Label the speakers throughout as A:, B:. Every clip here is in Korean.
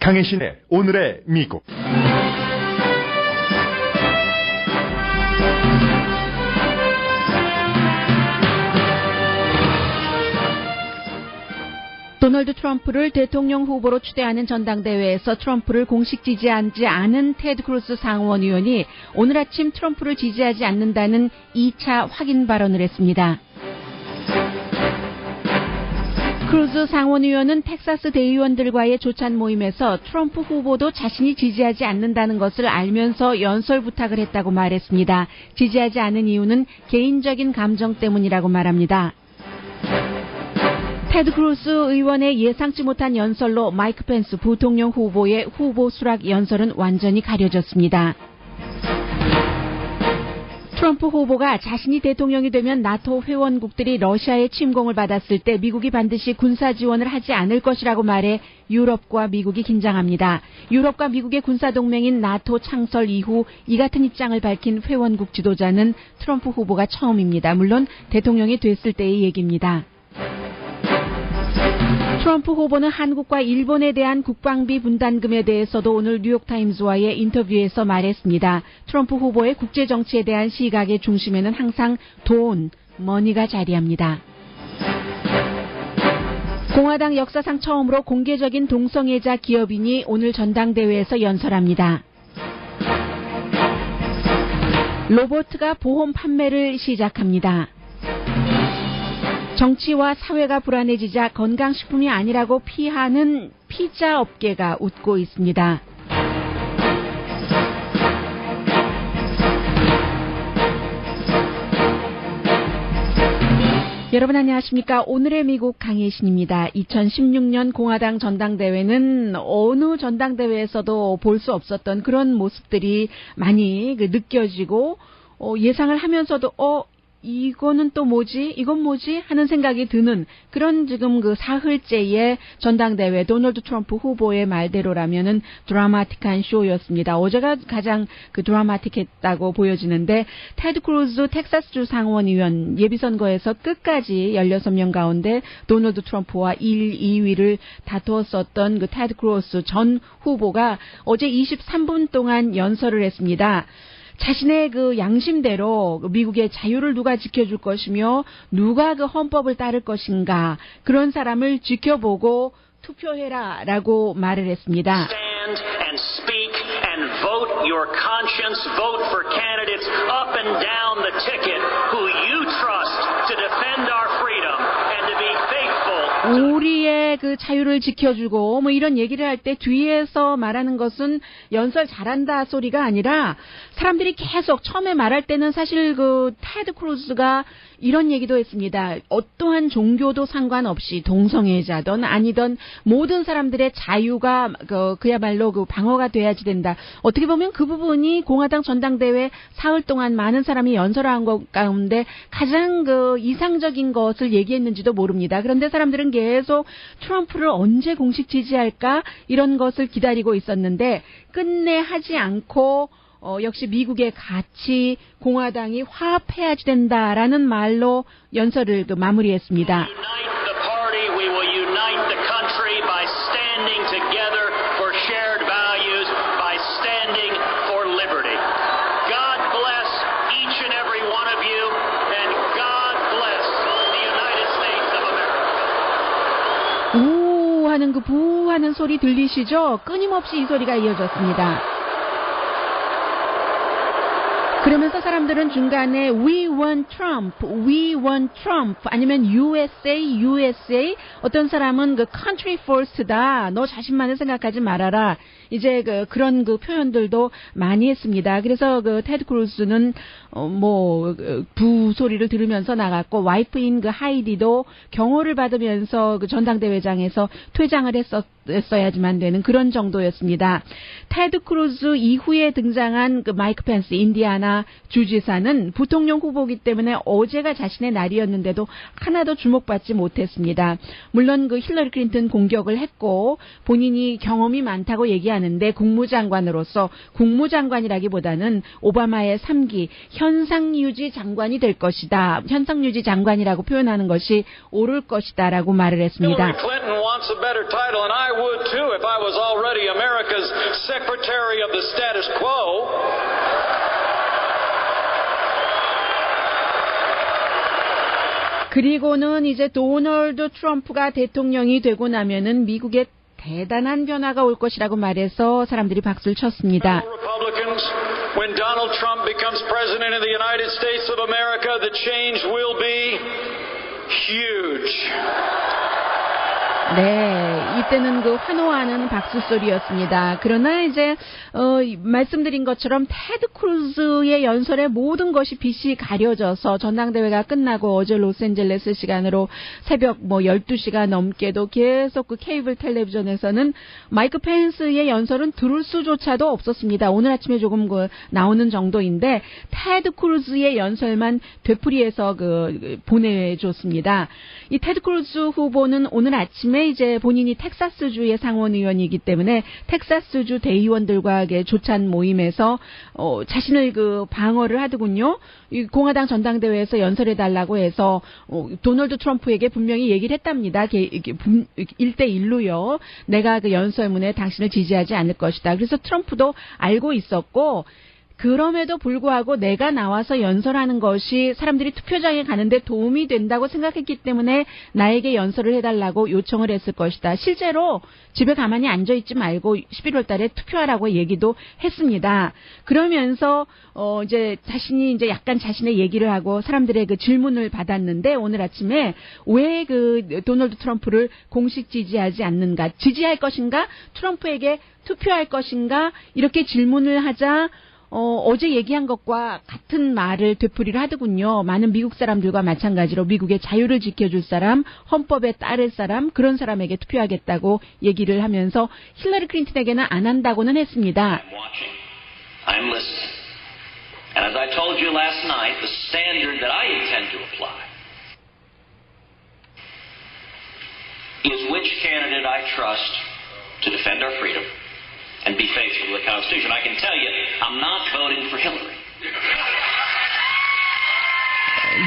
A: 강혜신의 오늘의 미국.
B: 도널드 트럼프를 대통령 후보로 추대하는 전당대회에서 트럼프를 공식 지지하지 않은 테드 크루즈 상원 의원이 오늘 아침 트럼프를 지지하지 않는다는 2차 확인 발언을 했습니다. 크루즈 상원 의원은 텍사스 대의원들과의 조찬 모임에서 트럼프 후보도 자신이 지지하지 않는다는 것을 알면서 연설 부탁을 했다고 말했습니다. 지지하지 않은 이유는 개인적인 감정 때문이라고 말합니다. 테드 크루즈 의원의 예상치 못한 연설로 마이크 펜스 부통령 후보의 후보 수락 연설은 완전히 가려졌습니다. 트럼프 후보가 자신이 대통령이 되면 나토 회원국들이 러시아의 침공을 받았을 때 미국이 반드시 군사 지원을 하지 않을 것이라고 말해 유럽과 미국이 긴장합니다. 유럽과 미국의 군사동맹인 나토 창설 이후 이 같은 입장을 밝힌 회원국 지도자는 트럼프 후보가 처음입니다. 물론 대통령이 됐을 때의 얘기입니다. 트럼프 후보는 한국과 일본에 대한 국방비 분담금에 대해서도 오늘 뉴욕타임즈와의 인터뷰에서 말했습니다. 트럼프 후보의 국제정치에 대한 시각의 중심에는 항상 돈, 머니가 자리합니다. 공화당 역사상 처음으로 공개적인 동성애자 기업인이 오늘 전당대회에서 연설합니다. 로봇가 보험 판매를 시작합니다. 정치와 사회가 불안해지자 건강식품이 아니라고 피하는 피자 업계가 웃고 있습니다. 여러분 안녕하십니까? 오늘의 미국 강혜신입니다. 2016년 공화당 전당대회는 어느 전당대회에서도 볼 수 없었던 그런 모습들이 많이 느껴지고 예상을 하면서도 이거는 또 뭐지? 이건 뭐지? 하는 생각이 드는 그런 지금 사흘째의 전당대회 도널드 트럼프 후보의 말대로라면은 드라마틱한 쇼였습니다. 어제가 가장 드라마틱했다고 보여지는데 테드 크루즈 텍사스주 상원 의원 예비선거에서 끝까지 16명 가운데 도널드 트럼프와 1, 2위를 다투었었던 테드 크루즈 전 후보가 어제 23분 동안 연설을 했습니다. 자신의 양심대로 미국의 자유를 누가 지켜줄 것이며 누가 헌법을 따를 것인가 그런 사람을 지켜보고 투표해라라고 말을 했습니다.
C: Stand and speak and vote your conscience. Vote for candidates up and down the ticket who you trust to defend our freedom and to be faithful.
B: 우리의 자유를 지켜주고 이런 얘기를 할 때 뒤에서 말하는 것은 연설 잘한다 소리가 아니라 사람들이 계속 처음에 말할 때는 사실 테드 크루즈가 이런 얘기도 했습니다. 어떠한 종교도 상관없이 동성애자든 아니든 모든 사람들의 자유가 그야말로 방어가 돼야지 된다. 어떻게 보면 그 부분이 공화당 전당대회 사흘 동안 많은 사람이 연설한 것 가운데 가장 이상적인 것을 얘기했는지도 모릅니다. 그런데 사람들은 계속 트럼프를 언제 공식 지지할까 이런 것을 기다리고 있었는데 끝내 하지 않고 역시 미국의 가치 공화당이 화합해야지 된다라는 말로 연설을 마무리했습니다. 우 하는 부하는 소리 들리시죠? 끊임없이 이 소리가 이어졌습니다. 그러면서 사람들은 중간에 We want Trump, We want Trump 아니면 USA, USA 어떤 사람은 Country First다. 너 자신만을 생각하지 말아라. 이제 그런 표현들도 많이 했습니다. 그래서 테드 크루즈는 부소리를 들으면서 나갔고 와이프인 하이디도 경호를 받으면서 전당대회장에서 퇴장을 했어야지만 되는 그런 정도였습니다. 테드 크루즈 이후에 등장한 마이크 펜스 인디아나 주지사는 부통령 후보이기 때문에 어제가 자신의 날이었는데도 하나도 주목받지 못했습니다. 물론 힐러리 클린턴 공격을 했고 본인이 경험이 많다고 얘기하는데 국무장관으로서 국무장관이라기보다는 오바마의 3기 현상유지 장관이 될 것이다. 현상유지 장관이라고 표현하는 것이 옳을 것이다라고 말을 했습니다.
D: Hillary Clinton wants a better title and I would too if I was already
C: America's Secretary of the Status Quo.
B: 그리고는 이제 도널드 트럼프가 대통령이 되고 나면은 미국에 대단한 변화가 올 것이라고 말해서 사람들이 박수를 쳤습니다.
C: Republicans, when Donald Trump becomes president of the United States of America, the change will be huge.
B: 네, 이때는 그 환호하는 박수 소리였습니다. 그러나 이제 말씀드린 것처럼 테드 크루즈의 연설에 모든 것이 빛이 가려져서 전당대회가 끝나고 어제 로스앤젤레스 시간으로 새벽 12시가 넘게도 계속 그 케이블 텔레비전에서는 마이크 펜스의 연설은 들을 수조차도 없었습니다. 오늘 아침에 조금 나오는 정도인데 테드 크루즈의 연설만 되풀이해서 보내줬습니다. 이 테드 크루즈 후보는 오늘 아침에 이제 본인이 텍사스주의 상원의원이기 때문에 텍사스주 대의원들과의 조찬 모임에서 자신을 방어를 하더군요. 이 공화당 전당대회에서 연설해달라고 해서 도널드 트럼프에게 분명히 얘기를 했답니다. 1대1로요. 내가 그 연설문에 당신을 지지하지 않을 것이다. 그래서 트럼프도 알고 있었고 그럼에도 불구하고 내가 나와서 연설하는 것이 사람들이 투표장에 가는데 도움이 된다고 생각했기 때문에 나에게 연설을 해달라고 요청을 했을 것이다. 실제로 집에 가만히 앉아있지 말고 11월 달에 투표하라고 얘기도 했습니다. 그러면서 이제 자신이 이제 약간 자신의 얘기를 하고 사람들의 그 질문을 받았는데 오늘 아침에 왜 도널드 트럼프를 공식 지지하지 않는가? 지지할 것인가? 트럼프에게 투표할 것인가? 이렇게 질문을 하자 어제 얘기한 것과 같은 말을 되풀이를 하더군요. 많은 미국 사람들과 마찬가지로 미국의 자유를 지켜줄 사람, 헌법에 따를 사람, 그런 사람에게 투표하겠다고 얘기를 하면서 힐러리 클린턴에게는 안 한다고는 했습니다.
C: I'm listening. And as I told you last night, the standard that I intend to apply is which candidate I trust to defend our freedom and be faithful to the Constitution. I can tell you, I'm not voting for Hillary.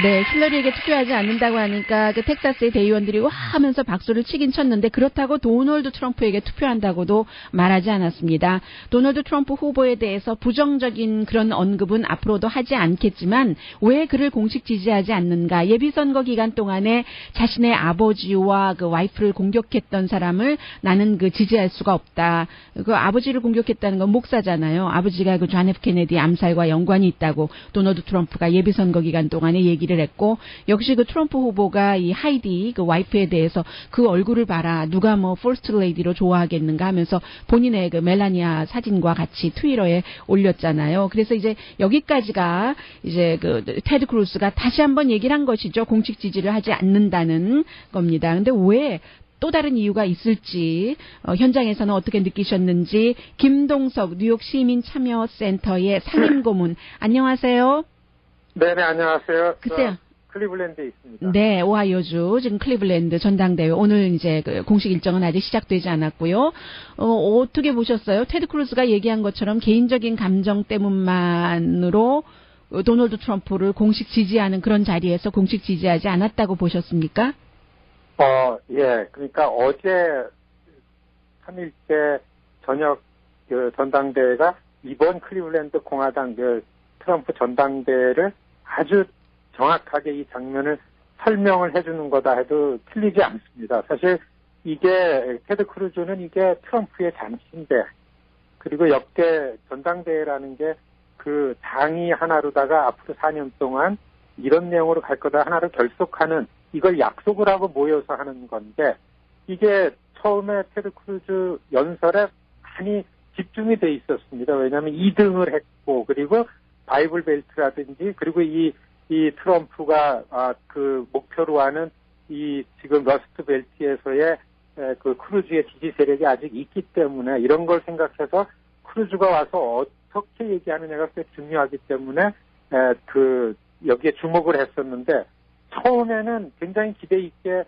B: 네, 힐러리에게 투표하지 않는다고 하니까 그 텍사스의 대의원들이 와 하면서 박수를 치긴 쳤는데 그렇다고 도널드 트럼프에게 투표한다고도 말하지 않았습니다. 도널드 트럼프 후보에 대해서 부정적인 그런 언급은 앞으로도 하지 않겠지만 왜 그를 공식 지지하지 않는가? 예비선거 기간 동안에 자신의 아버지와 그 와이프를 공격했던 사람을 나는 지지할 수가 없다. 그 아버지를 공격했다는 건 목사잖아요. 아버지가 그 존 F 케네디 암살과 연관이 있다고 도널드 트럼프가 예비선거 기간 동안에 얘기를 했고 역시 그 트럼프 후보가 이 하이디 그 와이프에 대해서 그 얼굴을 봐라 누가 퍼스트 레이디로 좋아하겠는가 하면서 본인의 그 멜라니아 사진과 같이 트위터에 올렸잖아요. 그래서 이제 여기까지가 이제 그 테드 크루스가 다시 한번 얘기를 한 것이죠. 공식 지지를 하지 않는다는 겁니다. 근데 왜 또 다른 이유가 있을지 현장에서는 어떻게 느끼셨는지 김동석 뉴욕 시민참여센터의 상임고문 안녕하세요.
D: 네, 안녕하세요.
B: 글쎄요.
D: 클리블랜드에 있습니다.
B: 네, 오하이오주 지금 클리블랜드 전당대회 오늘 이제 공식 일정은 아직 시작되지 않았고요. 어떻게 보셨어요? 테드 크루즈가 얘기한 것처럼 개인적인 감정 때문만으로 도널드 트럼프를 공식 지지하는 그런 자리에서 공식 지지하지 않았다고 보셨습니까?
D: 예. 그러니까 어제 3일째 저녁 전당대회가 이번 클리블랜드 공화당 트럼프 전당대회를 아주 정확하게 이 장면을 설명을 해주는 거다 해도 틀리지 않습니다. 사실 이게 테드 크루즈는 이게 트럼프의 잔치인데 그리고 역대 전당대회라는 게 그 당이 하나로다가 앞으로 4년 동안 이런 내용으로 갈 거다 하나로 결속하는 이걸 약속을 하고 모여서 하는 건데 이게 처음에 테드 크루즈 연설에 많이 집중이 돼 있었습니다. 왜냐하면 2등을 했고 그리고 바이블 벨트라든지 그리고 이 트럼프가 그 목표로 하는 이 지금 러스트 벨트에서의 그 크루즈의 지지 세력이 아직 있기 때문에 이런 걸 생각해서 크루즈가 와서 어떻게 얘기하느냐가 꽤 중요하기 때문에 여기에 주목을 했었는데 처음에는 굉장히 기대 있게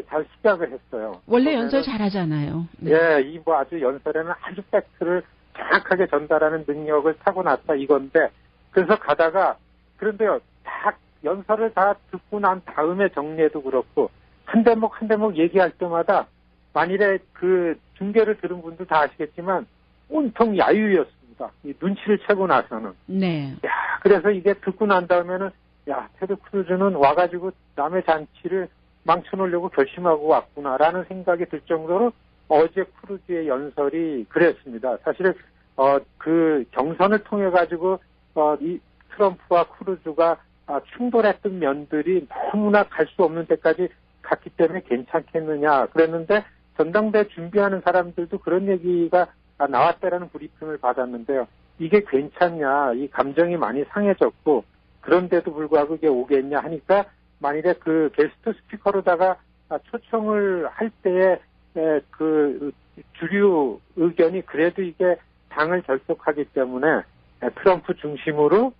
D: 잘 시작을 했어요.
B: 원래 연설 잘하잖아요.
D: 네. 예, 이 아주 연설에는 아주 팩트를 정확하게 전달하는 능력을 타고났다 이건데 그래서 가다가 그런데요 다 연설을 다 듣고 난 다음에 정리해도 그렇고 한 대목 한 대목 얘기할 때마다 만일에 그 중계를 들은 분들 다 아시겠지만 온통 야유였습니다. 이 눈치를 채고 나서는.
B: 네.
D: 야, 그래서 이게 듣고 난 다음에는 야, 테드 크루즈는 와가지고 남의 잔치를 망쳐놓으려고 결심하고 왔구나라는 생각이 들 정도로 어제 크루즈의 연설이 그랬습니다. 사실 그 경선을 통해 가지고 이 트럼프와 크루즈가 충돌했던 면들이 너무나 갈 수 없는 데까지 갔기 때문에 괜찮겠느냐 그랬는데 전당대 준비하는 사람들도 그런 얘기가 나왔다라는 브리핑을 받았는데요. 이게 괜찮냐, 이 감정이 많이 상해졌고 그런데도 불구하고 이게 오겠냐 하니까 만일에 그 게스트 스피커로다가 초청을 할 때에 그 주류 의견이 그래도 이게 당을 결속하기 때문에 트럼프 중심으로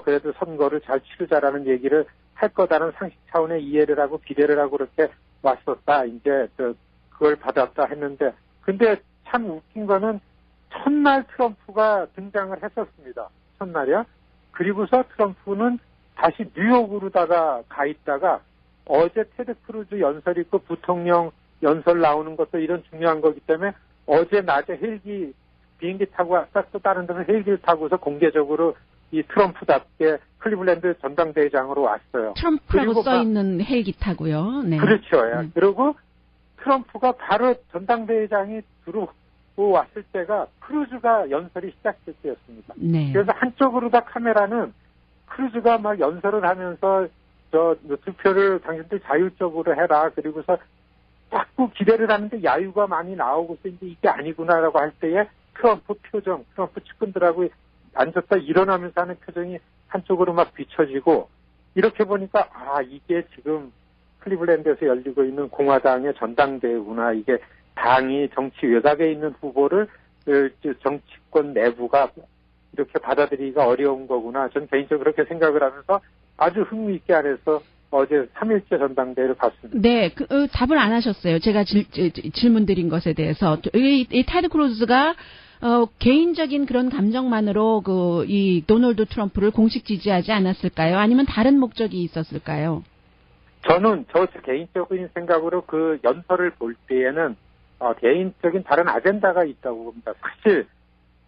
D: 그래도 선거를 잘 치르자라는 얘기를 할 거다라는 상식 차원의 이해를 하고 기대를 하고 그렇게 왔었다. 이제 그걸 받았다 했는데 근데 참 웃긴 거는 첫날 트럼프가 등장을 했었습니다. 첫날이요. 그리고서 트럼프는 다시 뉴욕으로다가 가 있다가 어제 테드 크루즈 연설 있고 부통령 연설 나오는 것도 이런 중요한 거기 때문에 어제 낮에 헬기 비행기 타고 왔다 또 다른 데서 헬기를 타고서 공개적으로 이 트럼프답게 클리블랜드 전당대회장으로 왔어요.
B: 트럼프라고 써있는 헬기 타고요. 네.
D: 그렇죠. 그리고 트럼프가 바로 전당대회장이 들어오고 왔을 때가 크루즈가 연설이 시작될 때였습니다.
B: 네.
D: 그래서 한쪽으로 다 카메라는 크루즈가 막 연설을 하면서 투표를 당신들 자율적으로 해라. 그리고서 자꾸 기대를 하는데 야유가 많이 나오고서 이제 이게 아니구나라고 할 때에 트럼프 표정, 트럼프 측근들하고 앉았다 일어나면서 하는 표정이 한쪽으로 막 비춰지고 이렇게 보니까 이게 지금 클리블랜드에서 열리고 있는 공화당의 전당대회구나. 이게 당이 정치 외곽에 있는 후보를 정치권 내부가 이렇게 받아들이기가 어려운 거구나. 전 개인적으로 그렇게 생각을 하면서 아주 흥미있게 안에서 어제 3일째 전당대회를 봤습니다.
B: 네, 답을 안 하셨어요. 제가 질문 드린 것에 대해서. 이 테드 크루즈가 개인적인 그런 감정만으로 이 도널드 트럼프를 공식 지지하지 않았을까요? 아니면 다른 목적이 있었을까요?
D: 저는 저 개인적인 생각으로 그 연설을 볼 때에는 개인적인 다른 아젠다가 있다고 봅니다. 사실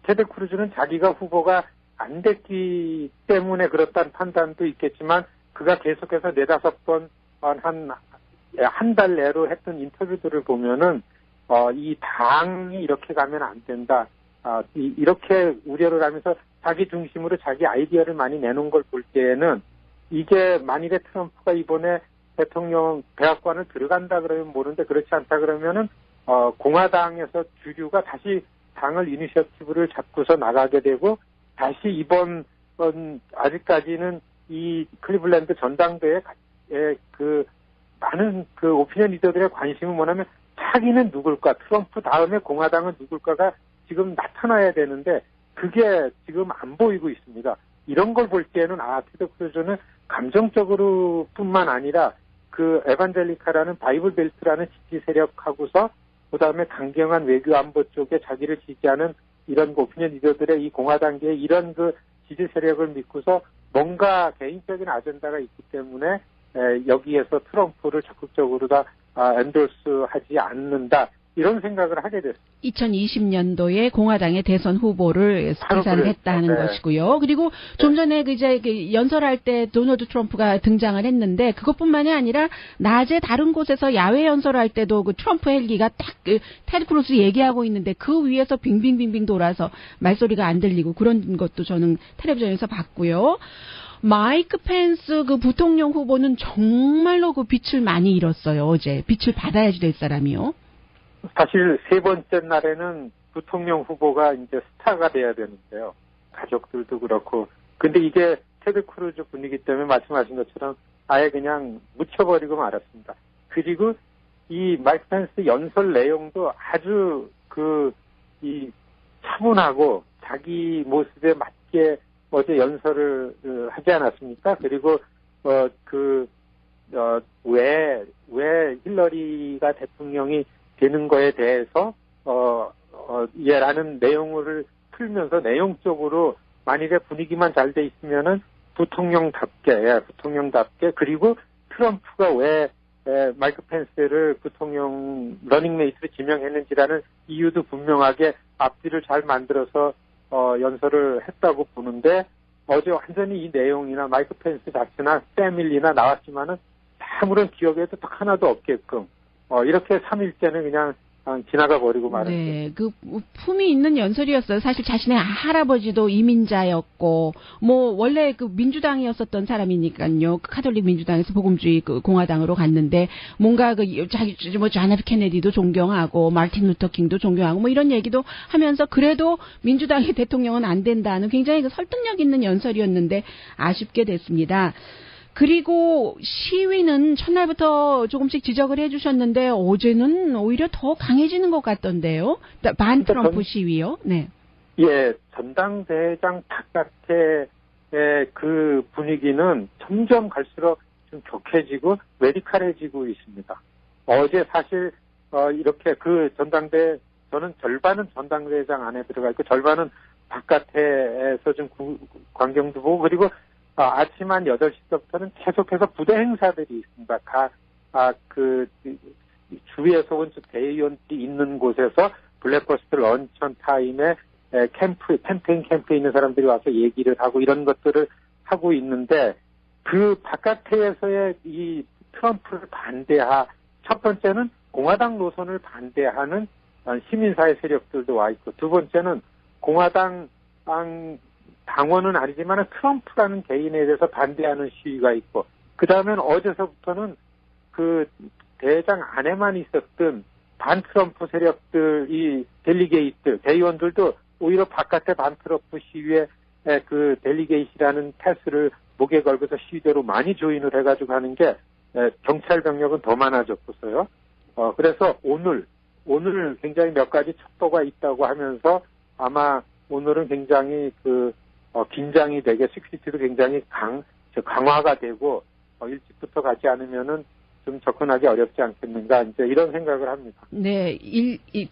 D: 테드 크루즈는 자기가 후보가 안 됐기 때문에 그렇다는 판단도 있겠지만 그가 계속해서 4-5번 한 달 내로 했던 인터뷰들을 보면은 이 당이 이렇게 가면 안 된다. 이렇게 우려를 하면서 자기 중심으로 자기 아이디어를 많이 내놓은 걸 볼 때에는 이게 만일에 트럼프가 이번에 대통령 백악관을 들어간다 그러면 모르는데 그렇지 않다 그러면은 공화당에서 주류가 다시 당을 이니셔티브를 잡고서 나가게 되고 다시 이번 아직까지는 이 클리블랜드 전당대회에 그 많은 그 오피니언 리더들의 관심은 뭐냐면 차기는 누굴까, 트럼프 다음에 공화당은 누굴까가 지금 나타나야 되는데 그게 지금 안 보이고 있습니다. 이런 걸 볼 때는 테드 크루즈는 감정적으로 뿐만 아니라 그 에반젤리카라는 바이블 벨트라는 지지 세력하고서 그다음에 강경한 외교 안보 쪽에 자기를 지지하는 이런 오피니언 리더들의 이 공화당계의 이런 그 지지 세력을 믿고서 뭔가 개인적인 아젠다가 있기 때문에 여기에서 트럼프를 적극적으로 다 엔돌스하지 않는다. 이런 생각을 하게 됐습니다.
B: 2020년도에 공화당의 대선 후보를 계산했다는 것이고요. 그리고 좀 전에 연설할 때 도널드 트럼프가 등장을 했는데 그것뿐만이 아니라 낮에 다른 곳에서 야외 연설할 때도 그 트럼프 헬기가 딱 테드 크루즈 얘기하고 있는데 그 위에서 빙빙빙빙 돌아서 말소리가 안 들리고 그런 것도 저는 텔레비전에서 봤고요. 마이크 펜스 그 부통령 후보는 정말로 그 빛을 많이 잃었어요. 어제 빛을 받아야지 될 사람이요.
D: 사실 세 번째 날에는 부통령 후보가 이제 스타가 돼야 되는데요. 가족들도 그렇고. 근데 이게 테드 크루즈 분위기 때문에 말씀하신 것처럼 아예 그냥 묻혀버리고 말았습니다. 그리고 이 마이크 펜스 연설 내용도 아주 이 차분하고 자기 모습에 맞게 어제 연설을 하지 않았습니까? 그리고 왜 힐러리가 대통령이 되는 거에 대해서 라는 내용을 풀면서 내용적으로 만일에 분위기만 잘 돼 있으면은 부통령답게 그리고 트럼프가 왜 마이크 펜스를 부통령 러닝메이트로 지명했는지라는 이유도 분명하게 앞뒤를 잘 만들어서 연설을 했다고 보는데 어제 완전히 이 내용이나 마이크 펜스 자체나 패밀리나 나왔지만은 아무런 기억에도 딱 하나도 없게끔 이렇게 3일째는 그냥 지나가 버리고 말았죠.
B: 네, 그 품이 있는 연설이었어요. 사실 자신의 할아버지도 이민자였고, 뭐 원래 그 민주당이었었던 사람이니까요. 그 카톨릭 민주당에서 복음주의 그 공화당으로 갔는데 뭔가 그 자기 뭐 존 F 케네디도 존경하고 마르틴 루터 킹도 존경하고 뭐 이런 얘기도 하면서 그래도 민주당의 대통령은 안 된다는 굉장히 그 설득력 있는 연설이었는데 아쉽게 됐습니다. 그리고 시위는 첫날부터 조금씩 지적을 해주셨는데 어제는 오히려 더 강해지는 것 같던데요. 반 트럼프 시위요. 네.
D: 예, 전당대회장 바깥의 그 분위기는 점점 갈수록 좀 격해지고 레디칼해지고 있습니다. 어제 사실 이렇게 그 전당대 저는 절반은 전당대회장 안에 들어가 있고 절반은 바깥에서 좀 광경도 보고 그리고 아침 한 8시부터는 계속해서 부대 행사들이 있습니다. 그 주위에서 온 대의원들이 있는 곳에서 블랙버스트 런천 타임에 캠페인 캠프에 있는 사람들이 와서 얘기를 하고 이런 것들을 하고 있는데 그 바깥에서의 이 트럼프를 첫 번째는 공화당 노선을 반대하는 시민사회 세력들도 와 있고 두 번째는 공화당 당원은 아니지만 트럼프라는 개인에 대해서 반대하는 시위가 있고 그 다음엔 어제서부터는 그 대회장 안에만 있었던 반 트럼프 세력들 이 델리게이트 대의원들도 오히려 바깥에 반 트럼프 시위에 그 델리게이트라는 패스를 목에 걸고서 시위대로 많이 조인을 해가지고 하는 게 경찰 병력은 더 많아졌고서요. 그래서 오늘 굉장히 몇 가지 첩보가 있다고 하면서 아마 오늘은 굉장히 긴장이 되게 시큐리티도 굉장히 강화가 되고 일찍부터 가지 않으면은 좀 접근하기 어렵지 않겠는가 이제 이런 생각을 합니다.
B: 네,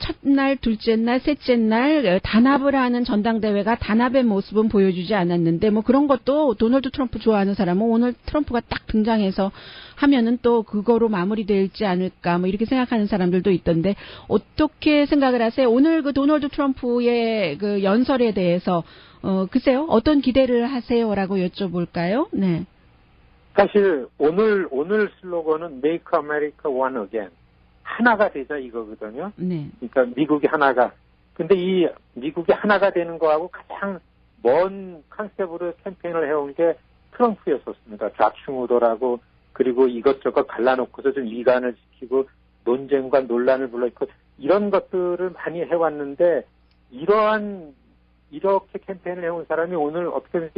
B: 첫날, 둘째 날, 셋째 날 단합을 하는 전당대회가 단합의 모습은 보여주지 않았는데 뭐 그런 것도 도널드 트럼프 좋아하는 사람은 오늘 트럼프가 딱 등장해서 하면은 또 그거로 마무리될지 않을까 뭐 이렇게 생각하는 사람들도 있던데 어떻게 생각을 하세요? 오늘 그 도널드 트럼프의 그 연설에 대해서 글쎄요 어떤 기대를 하세요라고 여쭤볼까요? 네.
D: 사실 오늘 슬로건은 Make America One Again 하나가 되자 이거거든요.
B: 네.
D: 그러니까 미국이 하나가. 근데 이 미국이 하나가 되는 거하고 가장 먼 컨셉으로 캠페인을 해온 게 트럼프였었습니다. 좌충우돌하고 그리고 이것저것 갈라놓고서 좀 이간을 지키고 논쟁과 논란을 불러일으키고 이런 것들을 많이 해왔는데 이렇게 캠페인을 해온 사람이 오늘 어떻게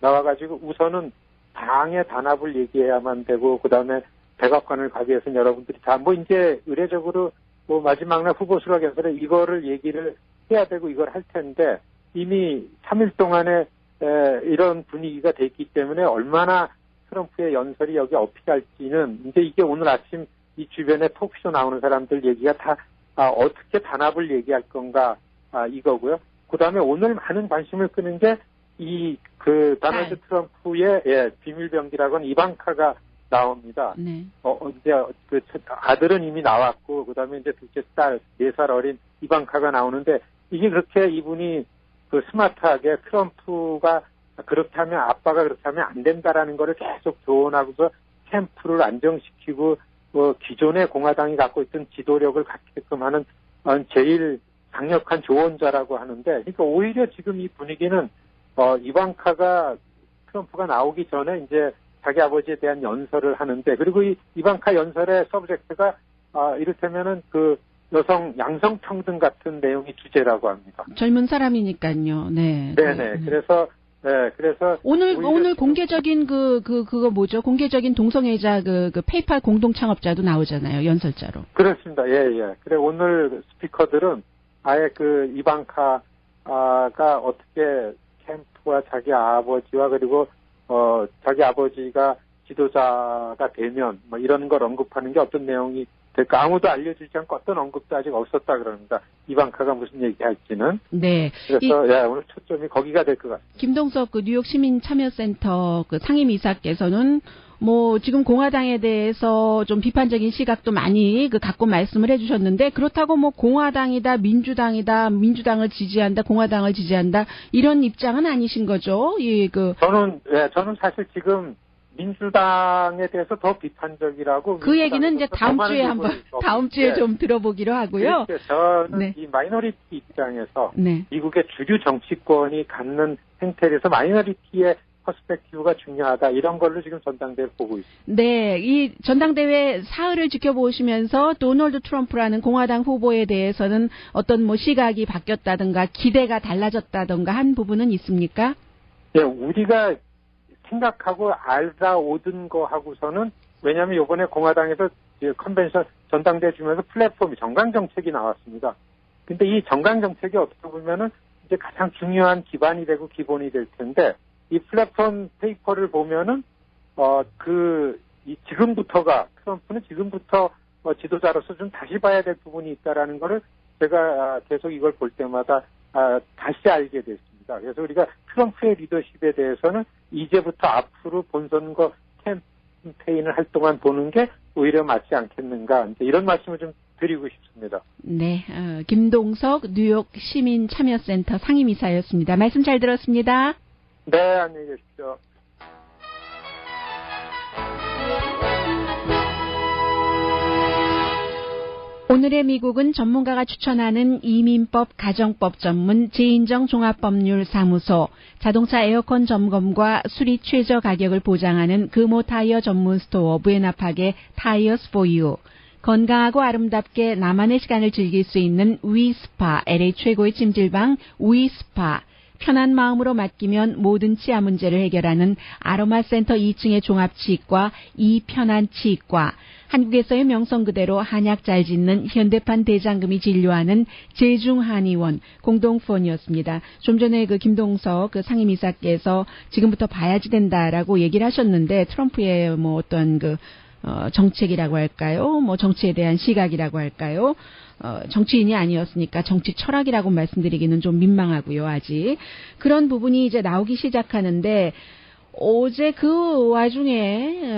D: 나와가지고 우선은 당의 단합을 얘기해야만 되고 그다음에 백악관을 가기 위해서는 여러분들이 다 이제 의례적으로 마지막 날 후보 수락연설에 이거를 얘기를 해야 되고 이걸 할 텐데 이미 3일 동안에 이런 분위기가 됐기 때문에 얼마나 트럼프의 연설이 여기 어필할지는 이제 이게 오늘 아침 이 주변에 토크쇼 나오는 사람들 얘기가 다 어떻게 단합을 얘기할 건가 이거고요. 그다음에 오늘 많은 관심을 끄는 게 도널드 트럼프의 비밀병기라고 하는 이방카가 나옵니다.
B: 네.
D: 이제 아들은 이미 나왔고 그다음에 이제 둘째 딸 4살 어린 이방카가 나오는데 이게 그렇게 이분이 스마트하게 트럼프가 그렇게 하면 아빠가 그렇게 하면 안 된다라는 거를 계속 조언하고서 캠프를 안정시키고 기존의 공화당이 갖고 있던 지도력을 갖게끔 하는 제일 강력한 조언자라고 하는데 그러니까 오히려 지금 이 분위기는 이방카가 트럼프가 나오기 전에 이제 자기 아버지에 대한 연설을 하는데 그리고 이 이방카 연설의 서브젝트가 이를테면은 여성 양성평등 같은 내용이 주제라고 합니다.
B: 젊은 사람이니까요. 네.
D: 네네. 그래서
B: 오늘 공개적인 그거 뭐죠? 공개적인 동성애자 페이팔 공동 창업자도 나오잖아요. 연설자로.
D: 그렇습니다. 예. 그래 오늘 스피커들은 아예 이방카가 어떻게 캠프와 자기 아버지와 그리고 자기 아버지가 지도자가 되면 이런 걸 언급하는 게 어떤 내용이 될까 아무도 알려주지 않고 어떤 언급도 아직 없었다 그럽니다. 이방카가 무슨 얘기할지는.
B: 네.
D: 그래서 오늘 초점이 거기가 될 것 같습니다.
B: 김동석 뉴욕 시민참여센터 상임이사께서는 뭐 지금 공화당에 대해서 좀 비판적인 시각도 많이 갖고 말씀을 해주셨는데 그렇다고 뭐 공화당이다 민주당을 지지한다 공화당을 지지한다 이런 입장은 아니신 거죠?
D: 저는 사실 지금 민주당에 대해서 더 비판적이라고
B: 그 얘기는 이제 다음 주에 좀 들어보기로 하고요.
D: 저는 이 마이너리티 입장에서 미국의 주류 정치권이 갖는 행태에 대해서 마이너리티의 퍼스펙티브가 중요하다. 이런 걸로 지금 전당대회를 보고 있습니다.
B: 네, 이 전당대회 사흘을 지켜보시면서 도널드 트럼프라는 공화당 후보에 대해서는 어떤 뭐 시각이 바뀌었다든가 기대가 달라졌다든가 한 부분은 있습니까?
D: 네, 우리가 생각하고 알아오던 거 하고서는 왜냐하면 이번에 공화당에서 컨벤션 전당대회 주면서 플랫폼이 정강정책이 나왔습니다. 근데 이 정강정책이 어떻게 보면은 이제 가장 중요한 기반이 되고 기본이 될 텐데 이 플랫폼 페이퍼를 보면은 지금부터가 트럼프는 지금부터 지도자로서 좀 다시 봐야 될 부분이 있다라는 거를 제가 계속 이걸 볼 때마다 다시 알게 됐습니다. 그래서 우리가 트럼프의 리더십에 대해서는 이제부터 앞으로 본선거 캠페인을 할 동안 보는 게 오히려 맞지 않겠는가 이런 말씀을 좀 드리고 싶습니다.
B: 네, 김동석 뉴욕 시민참여센터 상임이사였습니다. 말씀 잘 들었습니다.
D: 네, 안녕히 계십시오.
B: 오늘의 미국은 전문가가 추천하는 이민법 가정법 전문 재인정 종합법률사무소, 자동차 에어컨 점검과 수리 최저 가격을 보장하는 금호 타이어 전문 스토어 부에나팍의 타이어스 포 유, 건강하고 아름답게 나만의 시간을 즐길 수 있는 위스파, LA 최고의 찜질방 위스파, 편한 마음으로 맡기면 모든 치아 문제를 해결하는 아로마센터 2층의 종합치과 이편한치과, 한국에서의 명성 그대로 한약 잘 짓는 현대판 대장금이 진료하는 제중한의원 공동폰이었습니다. 좀 전에 김동석 상임이사께서 지금부터 봐야지 된다라고 얘기를 하셨는데 트럼프의 뭐 어떤 정책이라고 할까요? 뭐 정치에 대한 시각이라고 할까요? 정치인이 아니었으니까 정치 철학이라고 말씀드리기는 좀 민망하고요, 아직. 그런 부분이 이제 나오기 시작하는데, 어제 그 와중에,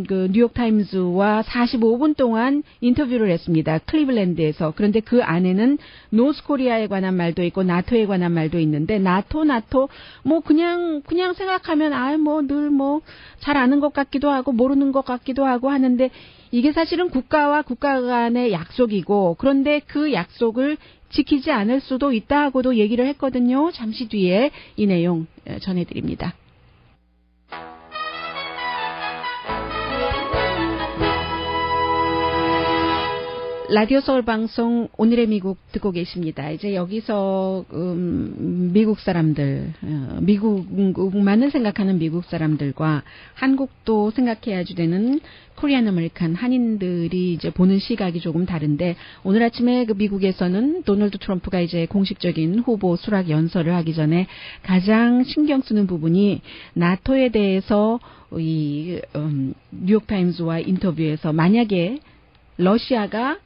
B: 뉴욕타임즈와 45분 동안 인터뷰를 했습니다. 클리블랜드에서. 그런데 그 안에는 노스코리아에 관한 말도 있고, 나토에 관한 말도 있는데, 나토, 그냥 생각하면, 잘 아는 것 같기도 하고, 모르는 것 같기도 하고 하는데, 이게 사실은 국가와 국가 간의 약속이고 그런데 그 약속을 지키지 않을 수도 있다 하고도 얘기를 했거든요. 잠시 뒤에 이 내용 전해드립니다. 라디오 서울 방송 오늘의 미국 듣고 계십니다. 이제 여기서 미국 사람들, 미국만을 생각하는 미국 사람들과 한국도 생각해야지 되는 코리안 아메리칸 한인들이 이제 보는 시각이 조금 다른데 오늘 아침에 미국에서는 도널드 트럼프가 이제 공식적인 후보 수락 연설을 하기 전에 가장 신경 쓰는 부분이 나토에 대해서 이 뉴욕타임즈와 인터뷰에서 만약에 러시아가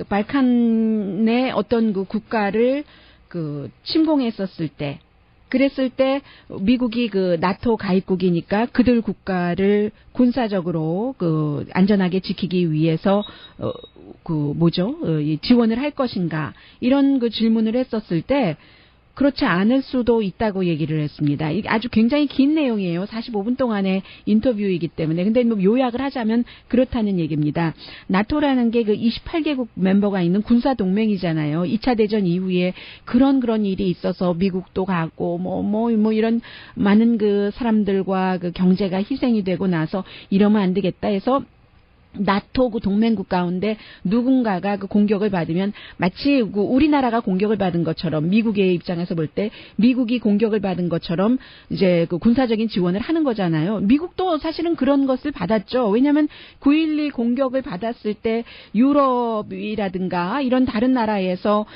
B: 발칸의 어떤 국가를 침공했었을 때, 그랬을 때 미국이 나토 가입국이니까 그들 국가를 군사적으로 안전하게 지키기 위해서 지원을 할 것인가 이런 질문을 했었을 때. 그렇지 않을 수도 있다고 얘기를 했습니다. 이게 아주 굉장히 긴 내용이에요. 45분 동안의 인터뷰이기 때문에. 근데 요약을 하자면 그렇다는 얘기입니다. 나토라는 게 28개국 멤버가 있는 군사 동맹이잖아요. 2차 대전 이후에 그런 일이 있어서 미국도 가고 이런 많은 사람들과 경제가 희생이 되고 나서 이러면 안 되겠다 해서 나토 동맹국 가운데 누군가가 공격을 받으면 마치 우리나라가 공격을 받은 것처럼 미국의 입장에서 볼 때 미국이 공격을 받은 것처럼 이제 군사적인 지원을 하는 거잖아요. 미국도 사실은 그런 것을 받았죠. 왜냐하면 9.12 공격을 받았을 때 유럽이라든가 이런 다른 나라에서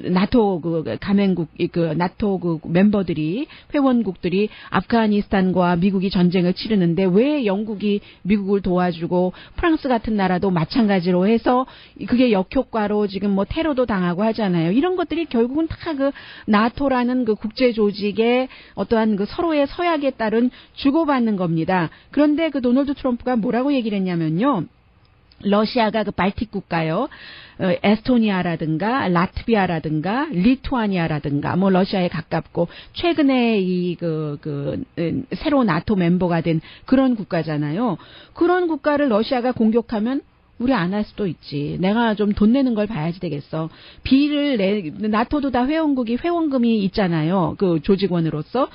B: 나토 가맹국 나토 멤버들이 회원국들이 아프가니스탄과 미국이 전쟁을 치르는데 왜 영국이 미국을 도와주고 프랑스 같은 나라도 마찬가지로 해서 그게 역효과로 지금 뭐 테러도 당하고 하잖아요. 이런 것들이 결국은 다 그 나토라는 그 국제 조직의 어떠한 그 서로의 서약에 따른 주고받는 겁니다. 그런데 그 도널드 트럼프가 뭐라고 얘기를 했냐면요. 러시아가 그 발틱 국가요. 에스토니아라든가 라트비아라든가 리투아니아라든가 뭐 러시아에 가깝고 최근에 새로 나토 멤버가 된 그런 국가잖아요. 그런 국가를 러시아가 공격하면 우리 안 할 수도 있지. 내가 좀 돈 내는 걸 봐야지 되겠어. 나토도 다 회원금이 있잖아요. 그 조직원으로서.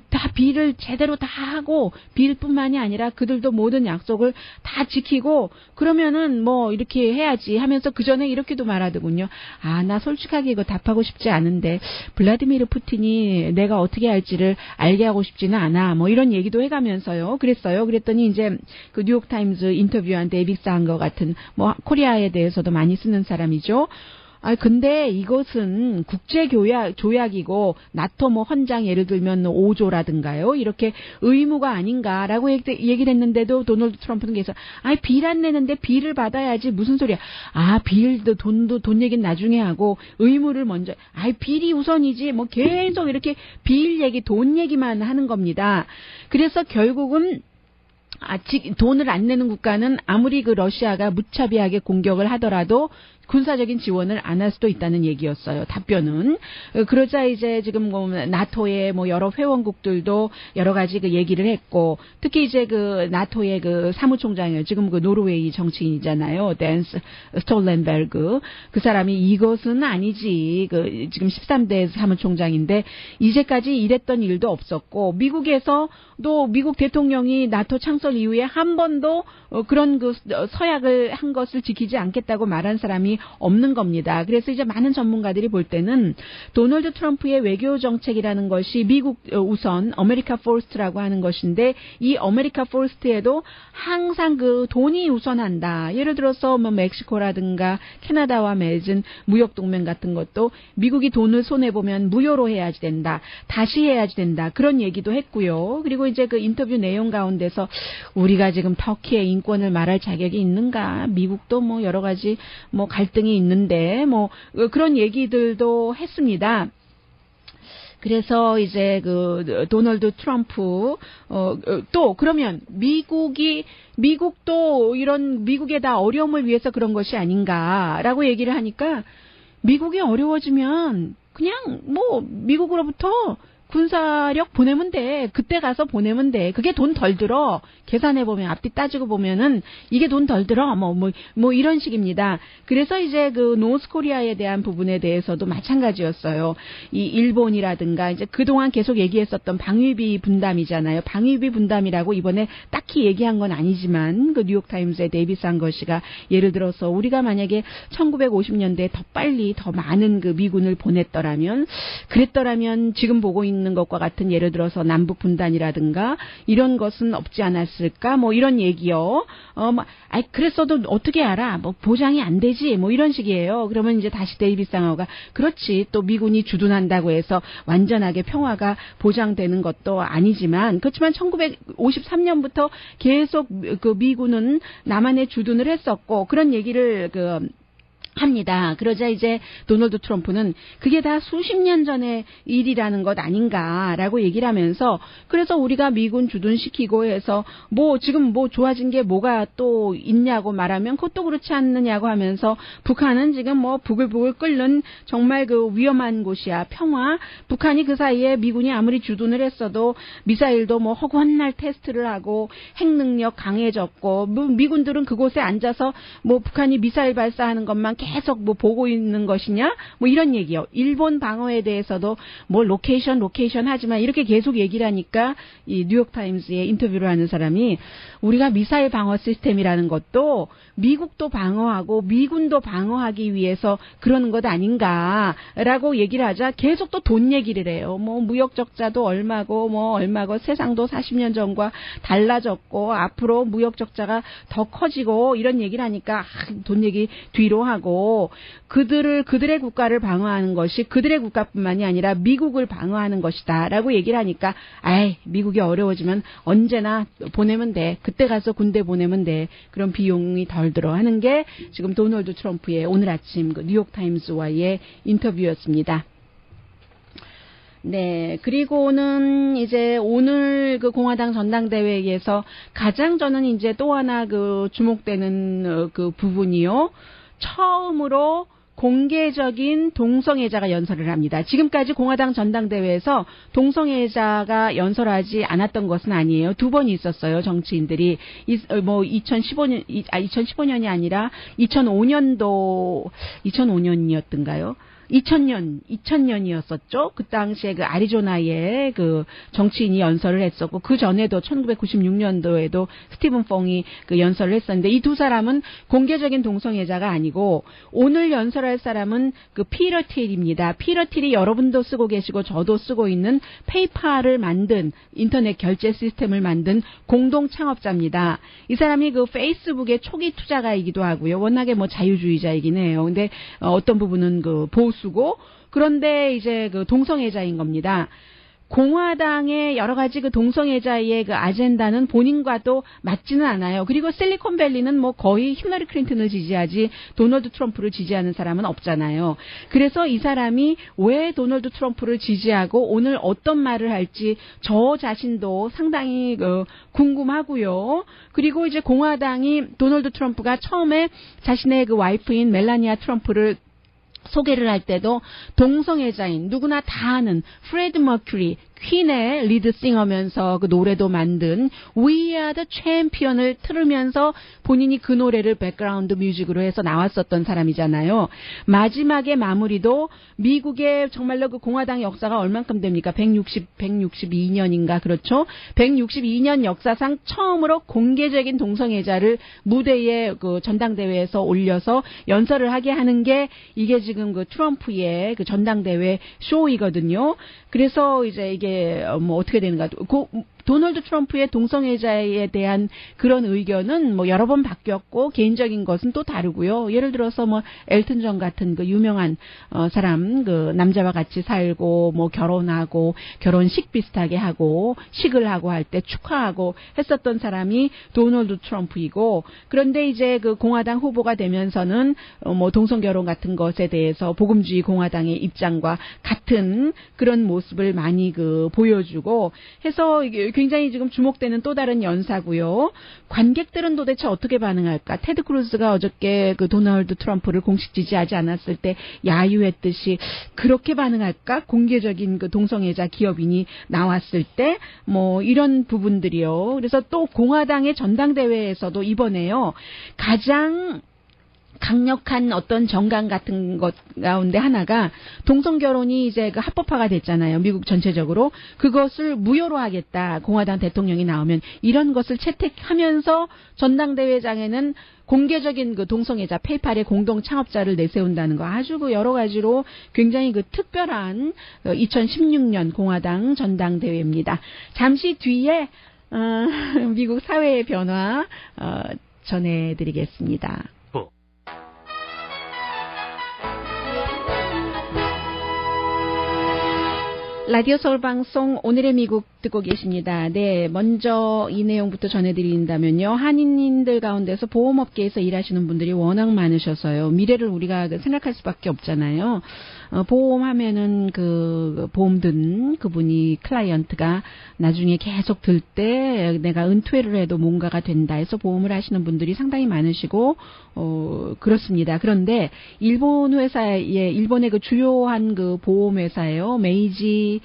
B: 다 비를 제대로 다 하고, 빌뿐만이 아니라 그들도 모든 약속을 다 지키고, 그러면은 뭐 이렇게 해야지 하면서 그 전에 이렇게도 말하더군요. 나 솔직하게 이거 답하고 싶지 않은데, 블라디미르 푸틴이 내가 어떻게 할지를 알게 하고 싶지는 않아. 뭐 이런 얘기도 해가면서요. 그랬더니 이제 그 뉴욕타임즈 인터뷰한 데이빗 상거 같은 뭐 코리아에 대해서도 많이 쓰는 사람이죠. 근데 이것은 국제 조약이고 나토 뭐 헌장 예를 들면 5조라든가요. 이렇게 의무가 아닌가라고 얘기를 했는데도 도널드 트럼프는 계속 빌 안 내는데 빌을 받아야지 무슨 소리야. 빌도 돈 얘기는 나중에 하고 의무를 먼저. 빌이 우선이지. 뭐 계속 이렇게 빌 얘기, 돈 얘기만 하는 겁니다. 그래서 결국은 돈을 안 내는 국가는 아무리 그 러시아가 무차별하게 공격을 하더라도 군사적인 지원을 안 할 수도 있다는 얘기였어요. 답변은. 그러자 이제 지금 뭐 나토의 뭐 여러 회원국들도 여러 가지 그 얘기를 했고, 특히 이제 그 나토의 그 사무총장이에요. 지금 그 노르웨이 정치인이잖아요. 댄스 스톨렌베르그. 그 사람이 이것은 아니지. 그 지금 13대 사무총장인데 이제까지 이랬던 일도 없었고, 미국에서도 미국 대통령이 나토 창설 이후에 한 번도 그런 그 서약을 한 것을 지키지 않겠다고 말한 사람이 없는 겁니다. 그래서 이제 많은 전문가들이 볼 때는 도널드 트럼프의 외교 정책이라는 것이 미국 우선 아메리카 포스트라고 하는 것인데, 이 아메리카 포스트에도 항상 그 돈이 우선한다. 예를 들어서 뭐 멕시코라든가 캐나다와 맺은 무역 동맹 같은 것도 미국이 돈을 손해 보면 무효로 해야지 된다. 다시 해야지 된다. 그런 얘기도 했고요. 그리고 이제 그 인터뷰 내용 가운데서 우리가 지금 터키의 인권을 말할 자격이 있는가? 미국도 뭐 여러 가지 뭐 갈등이 있는데 뭐 그런 얘기들도 했습니다. 그래서 이제 그 도널드 트럼프 또 그러면 미국도 이런 미국에다 어려움을 위해서 그런 것이 아닌가라고 얘기를 하니까, 미국이 어려워지면 그냥 뭐 미국으로부터 군사력 보내면 돼. 그때 가서 보내면 돼. 그게 돈 덜 들어. 계산해보면, 앞뒤 따지고 보면은 이게 돈 덜 들어. 뭐 이런 식입니다. 그래서 이제 그 노스 코리아에 대한 부분에 대해서도 마찬가지였어요. 이 일본이라든가 이제 그동안 계속 얘기했었던 방위비 분담이잖아요. 방위비 분담이라고 이번에 딱히 얘기한 건 아니지만, 그 뉴욕타임즈의 데이빗 상거 씨가 예를 들어서 우리가 만약에 1950년대에 더 빨리 더 많은 그 미군을 그랬더라면 지금 보고 있는 것과 같은 예를 들어서 남북 분단이라든가 이런 것은 없지 않았을까? 뭐 이런 얘기요. 그랬어도 어떻게 알아? 뭐 보장이 안 되지. 뭐 이런 식이에요. 그러면 이제 다시 데이빗 상어가 그렇지. 또 미군이 주둔한다고 해서 완전하게 평화가 보장되는 것도 아니지만, 그렇지만 1953년부터 계속 그 미군은 남한에 주둔을 했었고 그런 얘기를 합니다. 그러자 이제 도널드 트럼프는 그게 다 수십 년 전의 일이라는 것 아닌가라고 얘기를 하면서, 그래서 우리가 미군 주둔시키고 해서 뭐 지금 뭐 좋아진 게 뭐가 또 있냐고 말하면 그것도 그렇지 않느냐고 하면서, 북한은 지금 뭐 부글부글 끓는 정말 그 위험한 곳이야. 평화. 북한이 그 사이에 미군이 아무리 주둔을 했어도 미사일도 뭐 허구한 날 테스트를 하고 핵능력 강해졌고, 미군들은 그곳에 앉아서 뭐 북한이 미사일 발사하는 것만 계속 뭐 보고 있는 것이냐? 뭐 이런 얘기요. 일본 방어에 대해서도 뭐 로케이션 하지만 이렇게 계속 얘기를 하니까 이 뉴욕타임즈에 인터뷰를 하는 사람이, 우리가 미사일 방어 시스템이라는 것도 미국도 방어하고 미군도 방어하기 위해서 그러는 것 아닌가라고 얘기를 하자 계속 또 돈 얘기를 해요. 뭐 무역 적자도 얼마고 세상도 40년 전과 달라졌고 앞으로 무역 적자가 더 커지고 이런 얘기를 하니까 돈 얘기 뒤로 하고, 그것도 그들의 국가를 방어하는 것이 그들의 국가뿐만이 아니라 미국을 방어하는 것이다라고 얘기를 하니까 미국이 어려워지면 언제나 보내면 돼. 그때 가서 군대 보내면 돼. 그런 비용이 덜 들어 하는 게 지금 도널드 트럼프의 오늘 아침 그 뉴욕타임스와의 인터뷰였습니다. 네, 그리고는 이제 오늘 그 공화당 전당대회에서 가장 저는 이제 또 하나 그 주목되는 그 부분이요. 처음으로 공개적인 동성애자가 연설을 합니다. 지금까지 공화당 전당대회에서 동성애자가 연설하지 않았던 것은 아니에요. 2번이 있었어요. 정치인들이 2015년이 아니라 2005년이었던가요? 2000년이었었죠. 그 당시에 그 애리조나에 그 정치인이 연설을 했었고, 그 전에도 1996년도에도 스티븐 펑이 그 연설을 했었는데, 이 두 사람은 공개적인 동성애자가 아니고, 오늘 연설할 사람은 그 피터 틸입니다. 피터 틸이 여러분도 쓰고 계시고, 저도 쓰고 있는 페이팔을 만든, 인터넷 결제 시스템을 만든 공동 창업자입니다. 이 사람이 그 페이스북의 초기 투자가이기도 하고요. 워낙에 뭐 자유주의자이긴 해요. 근데 어떤 부분은 그 보수고, 그런데 이제 그 동성애자인 겁니다. 공화당의 여러 가지 그 동성애자의 그 아젠다는 본인과도 맞지는 않아요. 그리고 실리콘밸리는 뭐 거의 힐러리 클린턴을 지지하지 도널드 트럼프를 지지하는 사람은 없잖아요. 그래서 이 사람이 왜 도널드 트럼프를 지지하고 오늘 어떤 말을 할지 저 자신도 상당히 궁금하고요. 그리고 이제 공화당이 도널드 트럼프가 처음에 자신의 그 와이프인 멜라니아 트럼프를 소개를 할 때도 동성애자인 누구나 다 아는 프레드 머큐리 퀸의 리드싱어면서 그 노래도 만든 We Are the Champion을 틀으면서 본인이 그 노래를 백그라운드 뮤직으로 해서 나왔었던 사람이잖아요. 마지막에 마무리도 미국의 정말로 그 공화당 역사가 얼만큼 됩니까? 162년인가 그렇죠? 162년 역사상 처음으로 공개적인 동성애자를 무대에 그 전당대회에서 올려서 연설을 하게 하는 게 이게 지금 그 트럼프의 그 전당대회 쇼이거든요. 그래서 이제 이게 뭐 어떻게 되는가? 도널드 트럼프의 동성애자에 대한 그런 의견은 뭐 여러 번 바뀌었고 개인적인 것은 또 다르고요. 예를 들어서 뭐 엘튼 존 같은 그 유명한 사람 그 남자와 같이 살고 뭐 결혼하고 결혼식 비슷하게 하고 식을 하고 할 때 축하하고 했었던 사람이 도널드 트럼프이고, 그런데 이제 그 공화당 후보가 되면서는 뭐 동성 결혼 같은 것에 대해서 복음주의 공화당의 입장과 같은 그런 모습을 많이 그 보여주고 해서 이게 굉장히 지금 주목되는 또 다른 연사고요. 관객들은 도대체 어떻게 반응할까? 테드 크루즈가 어저께 그 도널드 트럼프를 공식 지지하지 않았을 때 야유했듯이 그렇게 반응할까? 공개적인 그 동성애자 기업인이 나왔을 때 뭐 이런 부분들이요. 그래서 또 공화당의 전당대회에서도 이번에요. 가장 강력한 어떤 정강 같은 것 가운데 하나가 동성 결혼이 이제 그 합법화가 됐잖아요. 미국 전체적으로. 그것을 무효로 하겠다. 공화당 대통령이 나오면 이런 것을 채택하면서 전당대회장에는 공개적인 그 동성애자 페이팔의 공동 창업자를 내세운다는 거 아주 그 여러 가지로 굉장히 그 특별한 2016년 공화당 전당대회입니다. 잠시 뒤에 미국 사회의 변화 전해드리겠습니다. 라디오 서울 방송 오늘의 미국 듣고 계십니다. 네, 먼저 이 내용부터 전해드린다면요. 한인들 가운데서 보험업계에서 일하시는 분들이 워낙 많으셔서요. 미래를 우리가 생각할 수밖에 없잖아요. 보험하면은 그 보험 든 그분이 클라이언트가 나중에 계속 들 때 내가 은퇴를 해도 뭔가가 된다 해서 보험을 하시는 분들이 상당히 많으시고 그렇습니다. 그런데 일본의 그 주요한 그 보험 회사예요. 메이지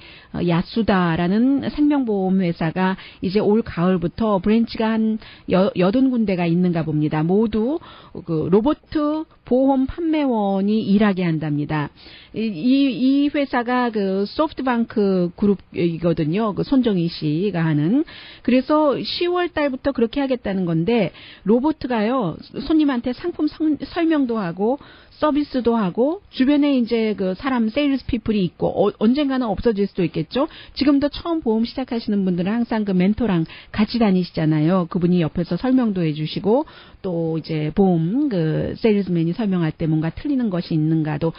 B: 야수다라는 생명보험 회사가 이제 올 가을부터 브랜치가 한 80군데가 있는가 봅니다. 모두 그 로봇 보험 판매원이 일하게 한답니다. 이 회사가 그 소프트뱅크 그룹이거든요. 그 손정희 씨가 하는. 그래서 10월 달부터 그렇게 하겠다는 건데 로봇가요. 손님한테 상품 설명도 하고 서비스도 하고 주변에 이제 그 사람 세일스 피플이 있고 언젠가는 없어질 수도 있겠죠. 지금도 처음 보험 시작 시작하시는 분들은 항상 그 멘토랑 같이 다니시잖아요. 그분이 옆에서 설명도 해주시고 또 이제 보험 그 세일즈맨이 설명할 때 뭔가 틀리는 것이 있는가도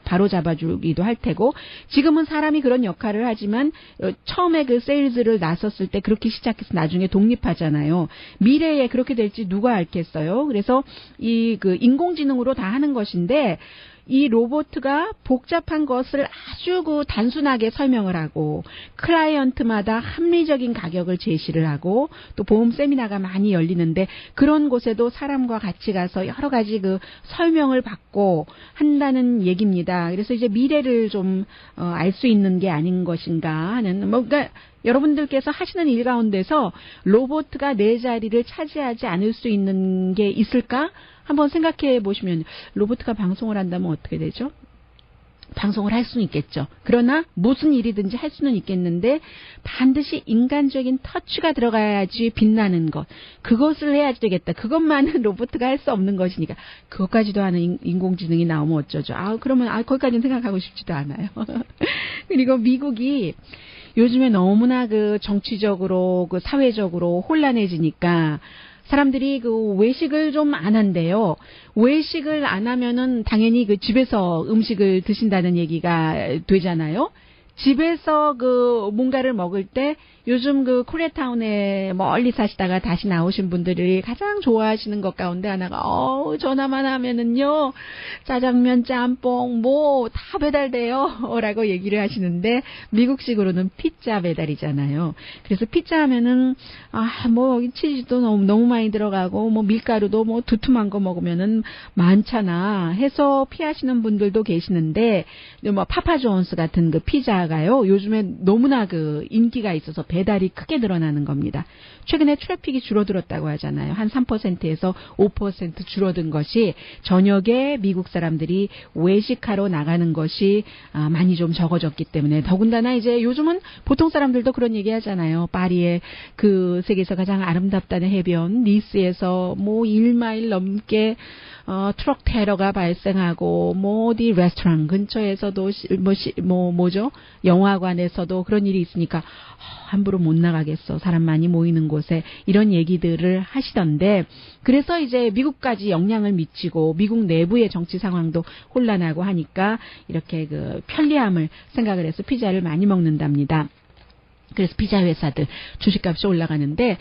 B: 바로 잡아주기도 할 테고 지금은 사람이 그런 역할을 하지만 처음에 그 세일즈를 나섰을 때 그렇게 시작해서 나중에 독립하잖아요. 미래에 그렇게 될지 누가 알겠어요. 그래서 이 그 인공지능으로 다 하는 것인데 이 로봇가 복잡한 것을 아주 그 단순하게 설명을 하고 클라이언트마다 합리적인 가격을 제시를 하고 또 보험 세미나가 많이 열리는데 그런 곳에도 사람과 같이 가서 여러 가지 그 설명을 받고 한다는 얘기입니다. 그래서 이제 미래를 좀 알 수 있는 게 아닌 것인가 하는 그러니까 여러분들께서 하시는 일 가운데서 로봇가 내 자리를 차지하지 않을 수 있는 게 있을까? 한번 생각해 보시면 로봇가 방송을 한다면 어떻게 되죠? 방송을 할 수는 있겠죠. 그러나 무슨 일이든지 할 수는 있겠는데 반드시 인간적인 터치가 들어가야지 빛나는 것. 그것을 해야지 되겠다. 그것만은 로봇가 할 수 없는 것이니까 그것까지도 하는 인공지능이 나오면 어쩌죠. 그러면 거기까지는 생각하고 싶지도 않아요. 그리고 미국이 요즘에 너무나 그 정치적으로 그 사회적으로 혼란해지니까 사람들이 그 외식을 좀 안 한대요. 외식을 안 하면은 당연히 그 집에서 음식을 드신다는 얘기가 되잖아요. 집에서 그 뭔가를 먹을 때 요즘 그 코리아타운에 멀리 사시다가 다시 나오신 분들이 가장 좋아하시는 것 가운데 하나가 전화만 하면은요 짜장면, 짬뽕 뭐 다 배달돼요 라고 얘기를 하시는데 미국식으로는 피자 배달이잖아요. 그래서 피자 하면은 뭐 치즈도 너무 많이 들어가고 뭐 밀가루도 뭐 두툼한 거 먹으면은 많잖아 해서 피하시는 분들도 계시는데 뭐 파파존스 같은 그 피자가요 요즘에 너무나 그 인기가 있어서 배달이 크게 늘어나는 겁니다. 최근에 트래픽이 줄어들었다고 하잖아요. 한 3%에서 5% 줄어든 것이 저녁에 미국 사람들이 외식하러 나가는 것이 많이 좀 적어졌기 때문에 더군다나 이제 요즘은 보통 사람들도 그런 얘기 하잖아요. 파리의 그 세계에서 가장 아름답다는 해변 니스에서 뭐 1마일 넘게 트럭 테러가 발생하고 뭐 어디 레스토랑 근처에서도 뭐죠? 영화관에서도 그런 일이 있으니까 함부로 못 나가겠어. 사람 많이 모이는 곳에 이런 얘기들을 하시던데 그래서 이제 미국까지 영향을 미치고 미국 내부의 정치 상황도 혼란하고 하니까 이렇게 그 편리함을 생각을 해서 피자를 많이 먹는답니다. 그래서 피자 회사들 주식값이 올라가는데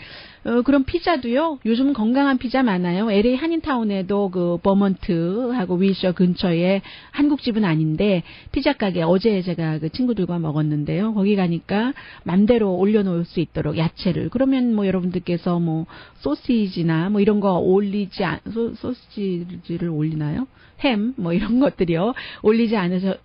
B: 그런 피자도요. 요즘 건강한 피자 많아요. LA 한인타운에도 그 버먼트하고 위셔 근처에 한국집은 아닌데 피자 가게 어제 제가 그 친구들과 먹었는데요. 거기 가니까 맘대로 올려놓을 수 있도록 야채를 그러면 뭐 여러분들께서 뭐 소시지나 뭐 이런 거 올리지 소시지를 올리나요? 햄 뭐 이런 것들이요. 올리지 않으셔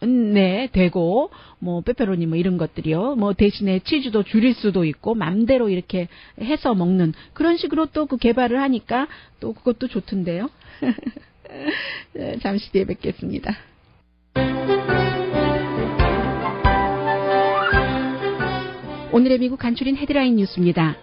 B: 되고 뭐 페페로니 뭐 이런 것들이요. 뭐 대신에 치즈도 줄일 수도 있고 맘대로 이렇게 해서 먹는 그런 식으로 또 그 개발을 하니까 또 그것도 좋던데요. 잠시 뒤에 뵙겠습니다. 오늘의 미국 간추린 헤드라인 뉴스입니다.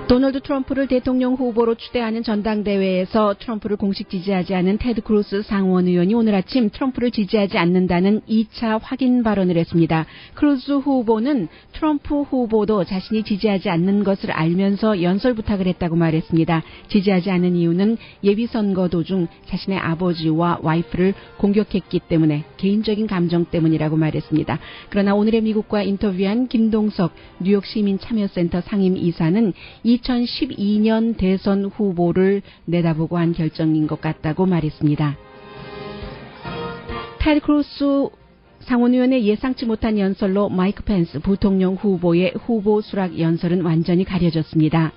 B: 도널드 트럼프를 대통령 후보로 추대하는 전당대회에서 트럼프를 공식 지지하지 않은 테드 크루스 상원 의원이 오늘 아침 트럼프를 지지하지 않는다는 2차 확인 발언을 했습니다. 크루스 후보는 트럼프 후보도 자신이 지지하지 않는 것을 알면서 연설 부탁을 했다고 말했습니다. 지지하지 않은 이유는 예비선거 도중 자신의 아버지와 와이프를 공격했기 때문에 개인적인 감정 때문이라고 말했습니다. 그러나 오늘의 미국과 인터뷰한 김동석 뉴욕 시민참여센터 상임이사는 2012년 대선 후보를 내다보고 한 결정인 것 같다고 말했습니다. 테드 크루스 상원의원의 예상치 못한 연설로 마이크 펜스 부통령 후보의 후보 수락 연설은 완전히 가려졌습니다.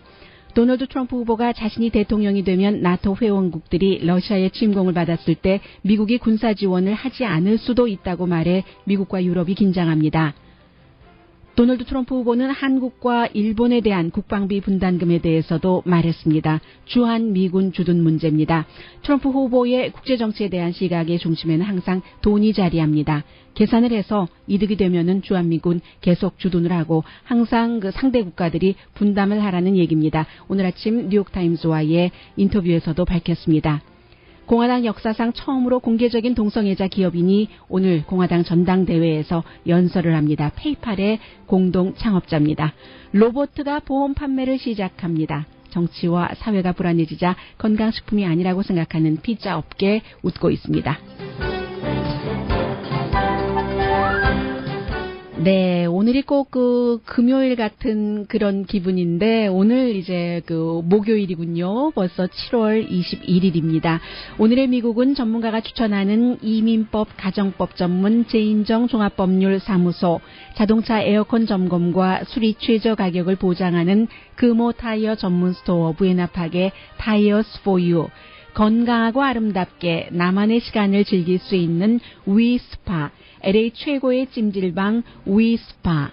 B: 도널드 트럼프 후보가 자신이 대통령이 되면 나토 회원국들이 러시아의 침공을 받았을 때 미국이 군사 지원을 하지 않을 수도 있다고 말해 미국과 유럽이 긴장합니다. 도널드 트럼프 후보는 한국과 일본에 대한 국방비 분담금에 대해서도 말했습니다. 주한 미군 주둔 문제입니다. 트럼프 후보의 국제정치에 대한 시각의 중심에는 항상 돈이 자리합니다. 계산을 해서 이득이 되면은 주한미군 계속 주둔을 하고 항상 그 상대 국가들이 분담을 하라는 얘기입니다. 오늘 아침 뉴욕타임즈와의 인터뷰에서도 밝혔습니다. 공화당 역사상 처음으로 공개적인 동성애자 기업인이 오늘 공화당 전당대회에서 연설을 합니다. 페이팔의 공동 창업자입니다. 로봇가 보험 판매를 시작합니다. 정치와 사회가 불안해지자 건강식품이 아니라고 생각하는 피자 업계 웃고 있습니다. 네, 오늘이 꼭 금요일 같은 그런 기분인데 오늘 이제 목요일이군요. 벌써 7월 21일입니다. 오늘의 미국은 전문가가 추천하는 이민법 가정법 전문 제인정 종합법률사무소, 자동차 에어컨 점검과 수리 최저 가격을 보장하는 금호 타이어 전문 스토어 부에나팍의 타이어스 포유, 건강하고 아름답게 나만의 시간을 즐길 수 있는 위스파, LA 최고의 찜질방 위스파,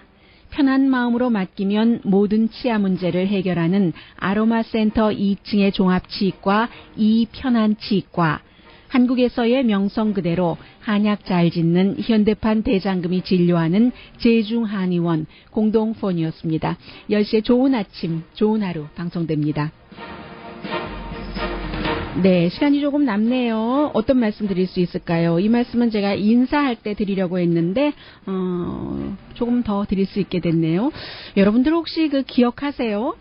B: 편한 마음으로 맡기면 모든 치아 문제를 해결하는 아로마 센터 2층의 종합치과 이편한치과, 한국에서의 명성 그대로 한약 잘 짓는 현대판 대장금이 진료하는 제중한의원 공동폰이었습니다. 10시에 좋은 아침, 좋은 하루 방송됩니다. 네, 시간이 조금 남네요. 어떤 말씀 드릴 수 있을까요? 이 말씀은 제가 인사할 때 드리려고 했는데 조금 더 드릴 수 있게 됐네요. 여러분들 혹시 기억하세요?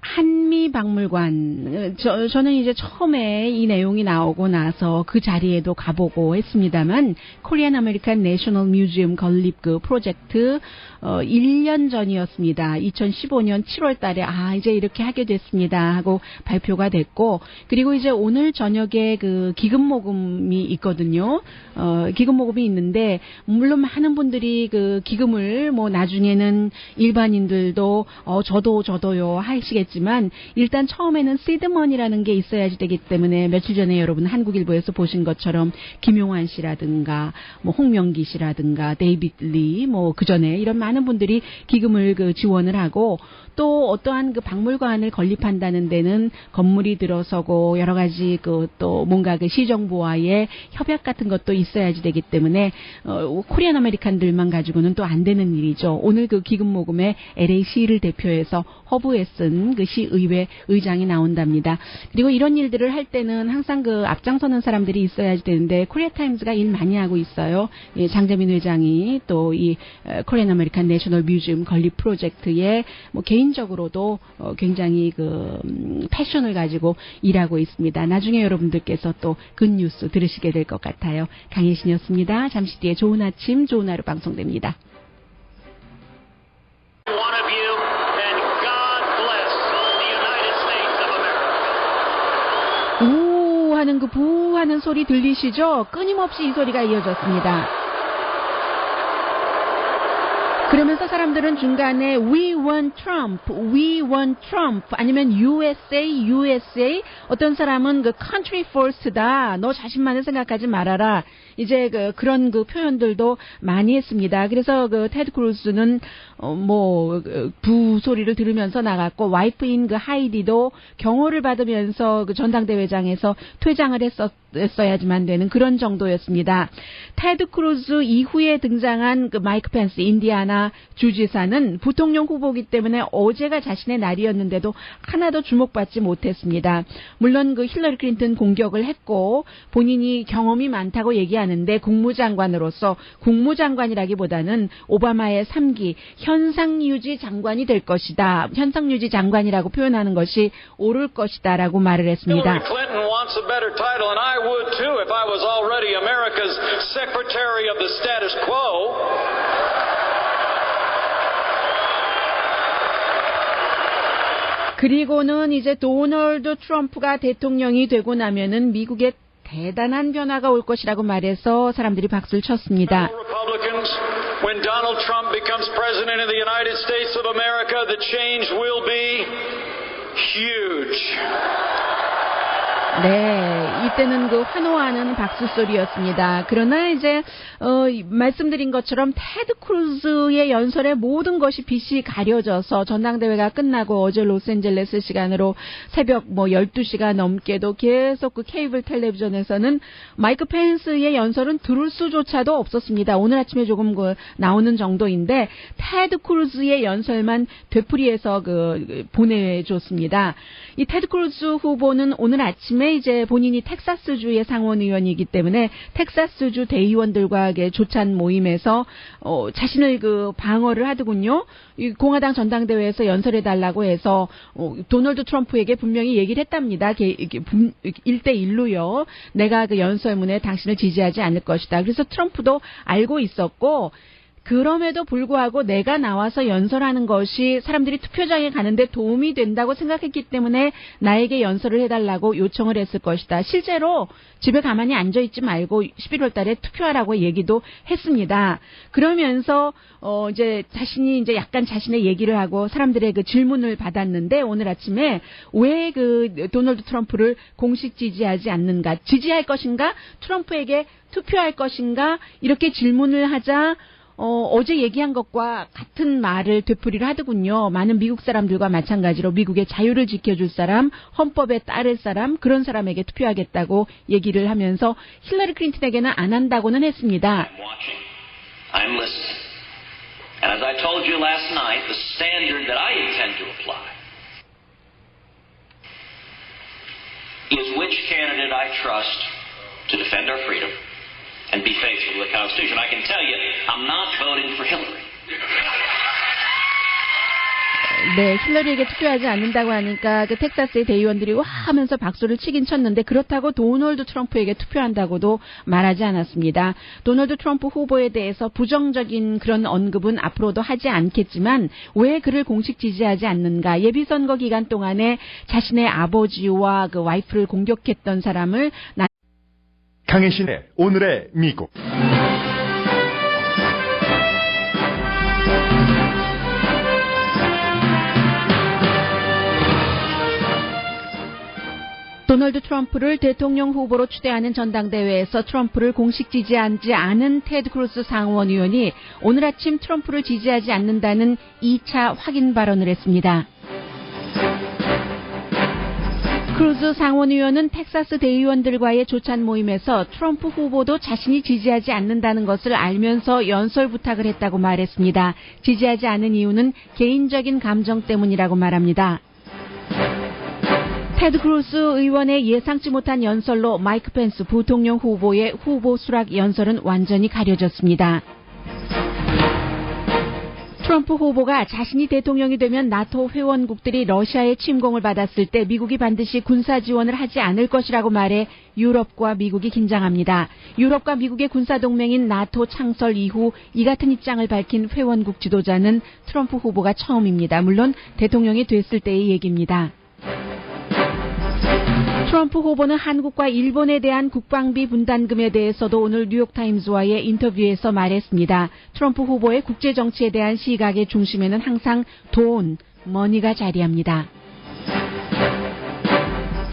B: 한미박물관, 저는 이제 처음에 이 내용이 나오고 나서 그 자리에도 가보고 했습니다만, 코리안 아메리칸 내셔널 뮤지엄 건립 프로젝트, 1년 전이었습니다. 2015년 7월 달에, 이제 이렇게 하게 됐습니다. 하고 발표가 됐고, 그리고 이제 오늘 저녁에 기금 모금이 있거든요. 기금 모금이 있는데, 물론 많은 분들이 기금을 나중에는 일반인들도, 저도요 하시겠지만, 일단 처음에는 시드머니라는 게 있어야지 되기 때문에 며칠 전에 여러분 한국일보에서 보신 것처럼 김용환 씨라든가 홍명기 씨라든가 데이비드 리 그전에 이런 많은 분들이 기금을 지원을 하고, 또 어떠한 박물관을 건립한다는 데는 건물이 들어서고 여러 가지 또 뭔가 시정부와의 협약 같은 것도 있어야지 되기 때문에 코리안 아메리칸들만 가지고는 또 안 되는 일이죠. 오늘 기금 모금에 LA시를 대표해서 허브에슨 시의회 의장이 나온답니다. 그리고 이런 일들을 할 때는 항상 앞장서는 사람들이 있어야지 되는데 코리아 타임즈가 일 많이 하고 있어요. 예, 장재민 회장이 또 이 코리안 아메리칸 내셔널 뮤지엄 건립 프로젝트에 개인적으로도 굉장히 패션을 가지고 일하고 있습니다. 나중에 여러분들께서 또 굿뉴스 들으시게 될 것 같아요. 강혜신이었습니다. 잠시 뒤에 좋은 아침, 좋은 하루 방송됩니다.
C: One of you, and God bless the United States of America.
B: 우 하는 부 하는 소리 들리시죠? 끊임없이 이 소리가 이어졌습니다. 그러면서 사람들은 중간에 We want Trump, We want Trump 아니면 USA, USA 어떤 사람은 Country First다. 너 자신만을 생각하지 말아라. 이제 그런 표현들도 많이 했습니다. 그래서 테드 크루즈는 부 소리를 들으면서 나갔고 와이프인 하이디도 경호를 받으면서 전당대회장에서 퇴장을 했어야지만 되는 그런 정도였습니다. 테드 크루즈 이후에 등장한 마이크 펜스 인디아나 주지사는 부통령 후보이기 때문에 어제가 자신의 날이었는데도 하나도 주목받지 못했습니다. 물론 힐러리 클린턴 공격을 했고 본인이 경험이 많다고 얘기하는데 국무장관으로서 국무장관이라기보다는 오바마의 3기 현상유지 장관이 될 것이다. 현상유지 장관이라고 표현하는 것이 옳을 것이다라고 말을 했습니다.
E: Hillary Clinton wants a better title, and I would too if I was already America's Secretary of the Status Quo.
B: 그리고는 이제 도널드 트럼프가 대통령이 되고 나면은 미국에 대단한 변화가 올 것이라고 말해서 사람들이 박수를 쳤습니다.
E: Republicans, when Donald Trump becomes president of the United States of America, the change will be huge.
B: 네, 이때는 환호하는 박수 소리였습니다. 그러나 이제 말씀드린 것처럼 테드 크루즈의 연설에 모든 것이 빛이 가려져서 전당대회가 끝나고 어제 로스앤젤레스 시간으로 새벽 12시가 넘게도 계속 케이블 텔레비전에서는 마이크 펜스의 연설은 들을 수조차도 없었습니다. 오늘 아침에 조금 나오는 정도인데 테드 크루즈의 연설만 되풀이해서 보내줬습니다. 이 테드 크루즈 후보는 오늘 아침에 아침에 이제 본인이 텍사스주의 상원의원이기 때문에 텍사스주 대의원들과의 조찬 모임에서 자신을 그 방어를 하더군요. 이 공화당 전당대회에서 연설해달라고 해서 도널드 트럼프에게 분명히 얘기를 했답니다. 1대1로요. 내가 그 연설문에 당신을 지지하지 않을 것이다. 그래서 트럼프도 알고 있었고 그럼에도 불구하고 내가 나와서 연설하는 것이 사람들이 투표장에 가는데 도움이 된다고 생각했기 때문에 나에게 연설을 해달라고 요청을 했을 것이다. 실제로 집에 가만히 앉아있지 말고 11월 달에 투표하라고 얘기도 했습니다. 그러면서 이제 자신이 이제 약간 자신의 얘기를 하고 사람들의 그 질문을 받았는데 오늘 아침에 왜 그 도널드 트럼프를 공식 지지하지 않는가? 지지할 것인가? 트럼프에게 투표할 것인가? 이렇게 질문을 하자 어제 얘기한 것과 같은 말을 되풀이를 하더군요. 많은 미국 사람들과 마찬가지로 미국의 자유를 지켜줄 사람, 헌법에 따를 사람, 그런 사람에게 투표하겠다고 얘기를 하면서 힐러리 클린턴에게는 안 한다고는 했습니다.
C: I'm listening. And as I told you last night, the standard that I intend to apply is which candidate I trust to defend our freedom and be faithful to the Constitution. I can tell you, I'm not voting for Hillary.
B: 네, 힐러리에게 투표하지 않는다고 하니까 그 텍사스의 대의원들이 와 하면서 박수를 치긴 쳤는데 그렇다고 도널드 트럼프에게 투표한다고도 말하지 않았습니다. 도널드 트럼프 후보에 대해서 부정적인 그런 언급은 앞으로도 하지 않겠지만 왜 그를 공식 지지하지 않는가? 예비선거 기간 동안에 자신의 아버지와 그 와이프를 공격했던 사람을
A: 강혜신의 오늘의 미국.
B: 도널드 트럼프를 대통령 후보로 추대하는 전당대회에서 트럼프를 공식 지지하지 않은 테드 크루즈 상원의원이 오늘 아침 트럼프를 지지하지 않는다는 2차 확인 발언을 했습니다. 크루즈 상원의원은 텍사스 대의원들과의 조찬 모임에서 트럼프 후보도 자신이 지지하지 않는다는 것을 알면서 연설 부탁을 했다고 말했습니다. 지지하지 않은 이유는 개인적인 감정 때문이라고 말합니다. 테드 크루즈 의원의 예상치 못한 연설로 마이크 펜스 부통령 후보의 후보 수락 연설은 완전히 가려졌습니다. 트럼프 후보가 자신이 대통령이 되면 나토 회원국들이 러시아의 침공을 받았을 때 미국이 반드시 군사 지원을 하지 않을 것이라고 말해 유럽과 미국이 긴장합니다. 유럽과 미국의 군사동맹인 나토 창설 이후 이 같은 입장을 밝힌 회원국 지도자는 트럼프 후보가 처음입니다. 물론 대통령이 됐을 때의 얘기입니다. 트럼프 후보는 한국과 일본에 대한 국방비 분담금에 대해서도 오늘 뉴욕타임즈와의 인터뷰에서 말했습니다. 트럼프 후보의 국제정치에 대한 시각의 중심에는 항상 돈, 머니가 자리합니다.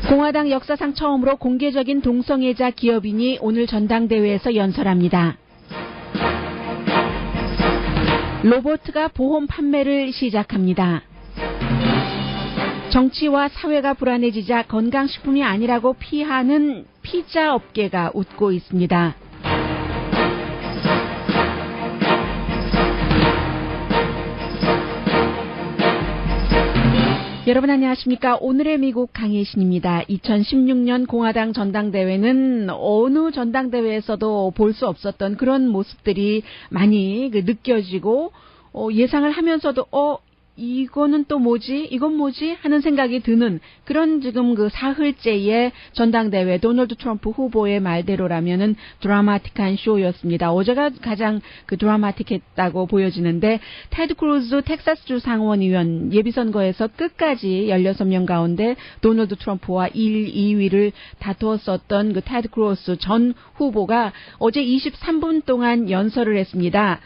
B: 공화당 역사상 처음으로 공개적인 동성애자 기업인이 오늘 전당대회에서 연설합니다. 로버트가 보험 판매를 시작합니다. 정치와 사회가 불안해지자 건강식품이 아니라고 피하는 피자 업계가 웃고 있습니다. 여러분 안녕하십니까? 오늘의 미국 강혜신입니다. 2016년 공화당 전당대회는 어느 전당대회에서도 볼 수 없었던 그런 모습들이 많이 느껴지고 예상을 하면서도 이거는 또 뭐지? 이건 뭐지? 하는 생각이 드는 그런 지금 그 사흘째의 전당대회 도널드 트럼프 후보의 말대로라면은 드라마틱한 쇼였습니다. 어제가 가장 그 드라마틱했다고 보여지는데 테드 크루즈 텍사스주 상원의원 예비선거에서 끝까지 16명 가운데 도널드 트럼프와 1, 2위를 다투었었던 그 테드 크루즈 전 후보가 어제 23분 동안 연설을 했습니다.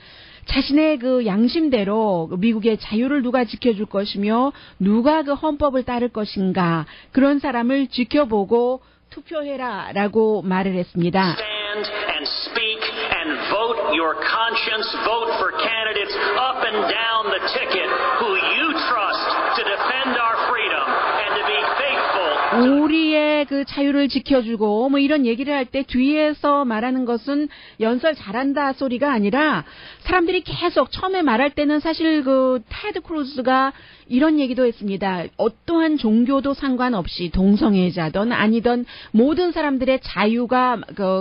B: 자신의 그 양심대로 미국의 자유를 누가 지켜줄 것이며 누가 그 헌법을 따를 것인가 그런 사람을 지켜보고 투표해라라고 말을 했습니다.
C: Stand and speak and vote your conscience. Vote for candidates up and down the ticket who you trust to defend our freedom and to be faithful.
B: 우리의 나라의 그 자유를 지켜주고 뭐 이런 얘기를 할 때 뒤에서 말하는 것은 연설 잘한다 소리가 아니라 사람들이 계속 처음에 말할 때는 사실 그 테드 크루즈가 이런 얘기도 했습니다. 어떠한 종교도 상관없이 동성애자든 아니든 모든 사람들의 자유가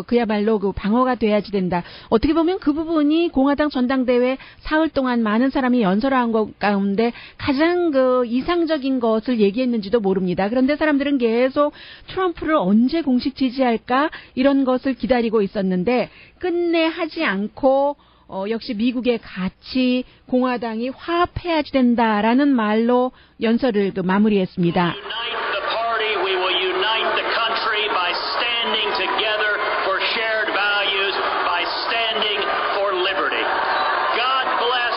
B: 그야말로 그 방어가 돼야지 된다. 어떻게 보면 그 부분이 공화당 전당대회 사흘 동안 많은 사람이 연설한 것 가운데 가장 그 이상적인 것을 얘기했는지도 모릅니다. 그런데 사람들은 계속 트럼프를 언제 공식 지지할까 이런 것을 기다리고 있었는데 끝내 하지 않고 역시 미국의 가치 공화당이 화합해야지 된다라는 말로 연설을 마무리했습니다.
C: Unite the party, we will unite the country by standing together for shared values, by standing for liberty. God bless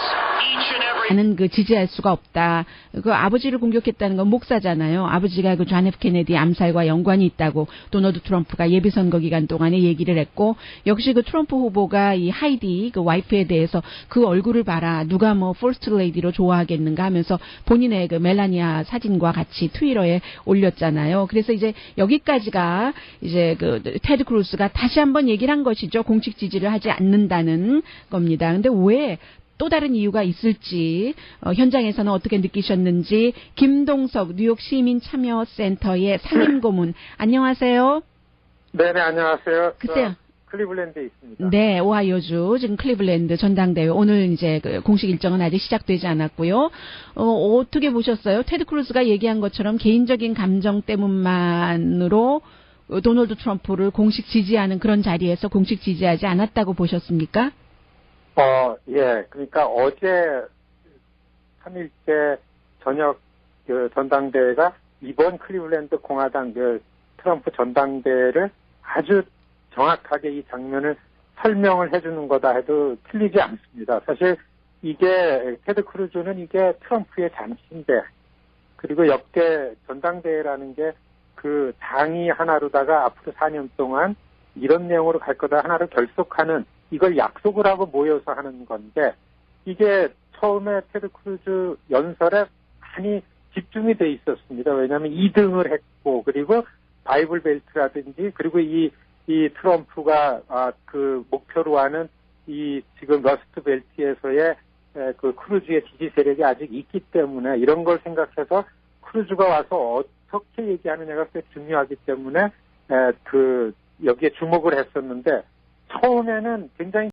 C: each and every
B: 나는 그 지지할 수가 없다. 그 아버지를 공격했다는 건 목사잖아요. 아버지가 그 존 F 케네디 암살과 연관이 있다고 도널드 트럼프가 예비선거 기간 동안에 얘기를 했고, 역시 그 트럼프 후보가 이 하이디 그 와이프에 대해서 그 얼굴을 봐라, 누가 뭐 퍼스트 레이디로 좋아하겠는가 하면서 본인의 그 멜라니아 사진과 같이 트위터에 올렸잖아요. 그래서 이제 여기까지가 이제 그 테드 크루즈가 다시 한번 얘기를 한 것이죠. 공식 지지를 하지 않는다는 겁니다. 근데 왜 또 다른 이유가 있을지 현장에서는 어떻게 느끼셨는지 김동석 뉴욕 시민참여센터의 상임고문, 안녕하세요.
D: 네네, 안녕하세요.
B: 글쎄요.
D: 클리블랜드에 있습니다.
B: 네, 오하이오주 지금 클리블랜드 전당대회 오늘 이제 그 공식 일정은 아직 시작되지 않았고요. 어떻게 보셨어요? 테드 크루즈가 얘기한 것처럼 개인적인 감정 때문만으로 도널드 트럼프를 공식 지지하는 그런 자리에서 공식 지지하지 않았다고 보셨습니까?
D: 예. 그러니까 어제 3일째 저녁 그 전당대회가 이번 클리블랜드 공화당 그 트럼프 전당대회를 아주 정확하게 이 장면을 설명을 해주는 거다 해도 틀리지 않습니다. 사실 이게 테드 크루즈는 이게 트럼프의 잔치인데, 그리고 역대 전당대회라는 게 그 당이 하나로다가 앞으로 4년 동안 이런 내용으로 갈 거다 하나로 결속하는, 이걸 약속을 하고 모여서 하는 건데, 이게 처음에 테드 크루즈 연설에 많이 집중이 돼 있었습니다. 왜냐하면 2등을 했고, 그리고 바이블 벨트라든지, 그리고 이 트럼프가 그 목표로 하는 이 지금 러스트 벨트에서의 그 크루즈의 지지 세력이 아직 있기 때문에 이런 걸 생각해서 크루즈가 와서 어떻게 얘기하느냐가 꽤 중요하기 때문에 여기에 주목을 했었는데, 처음에는 굉장히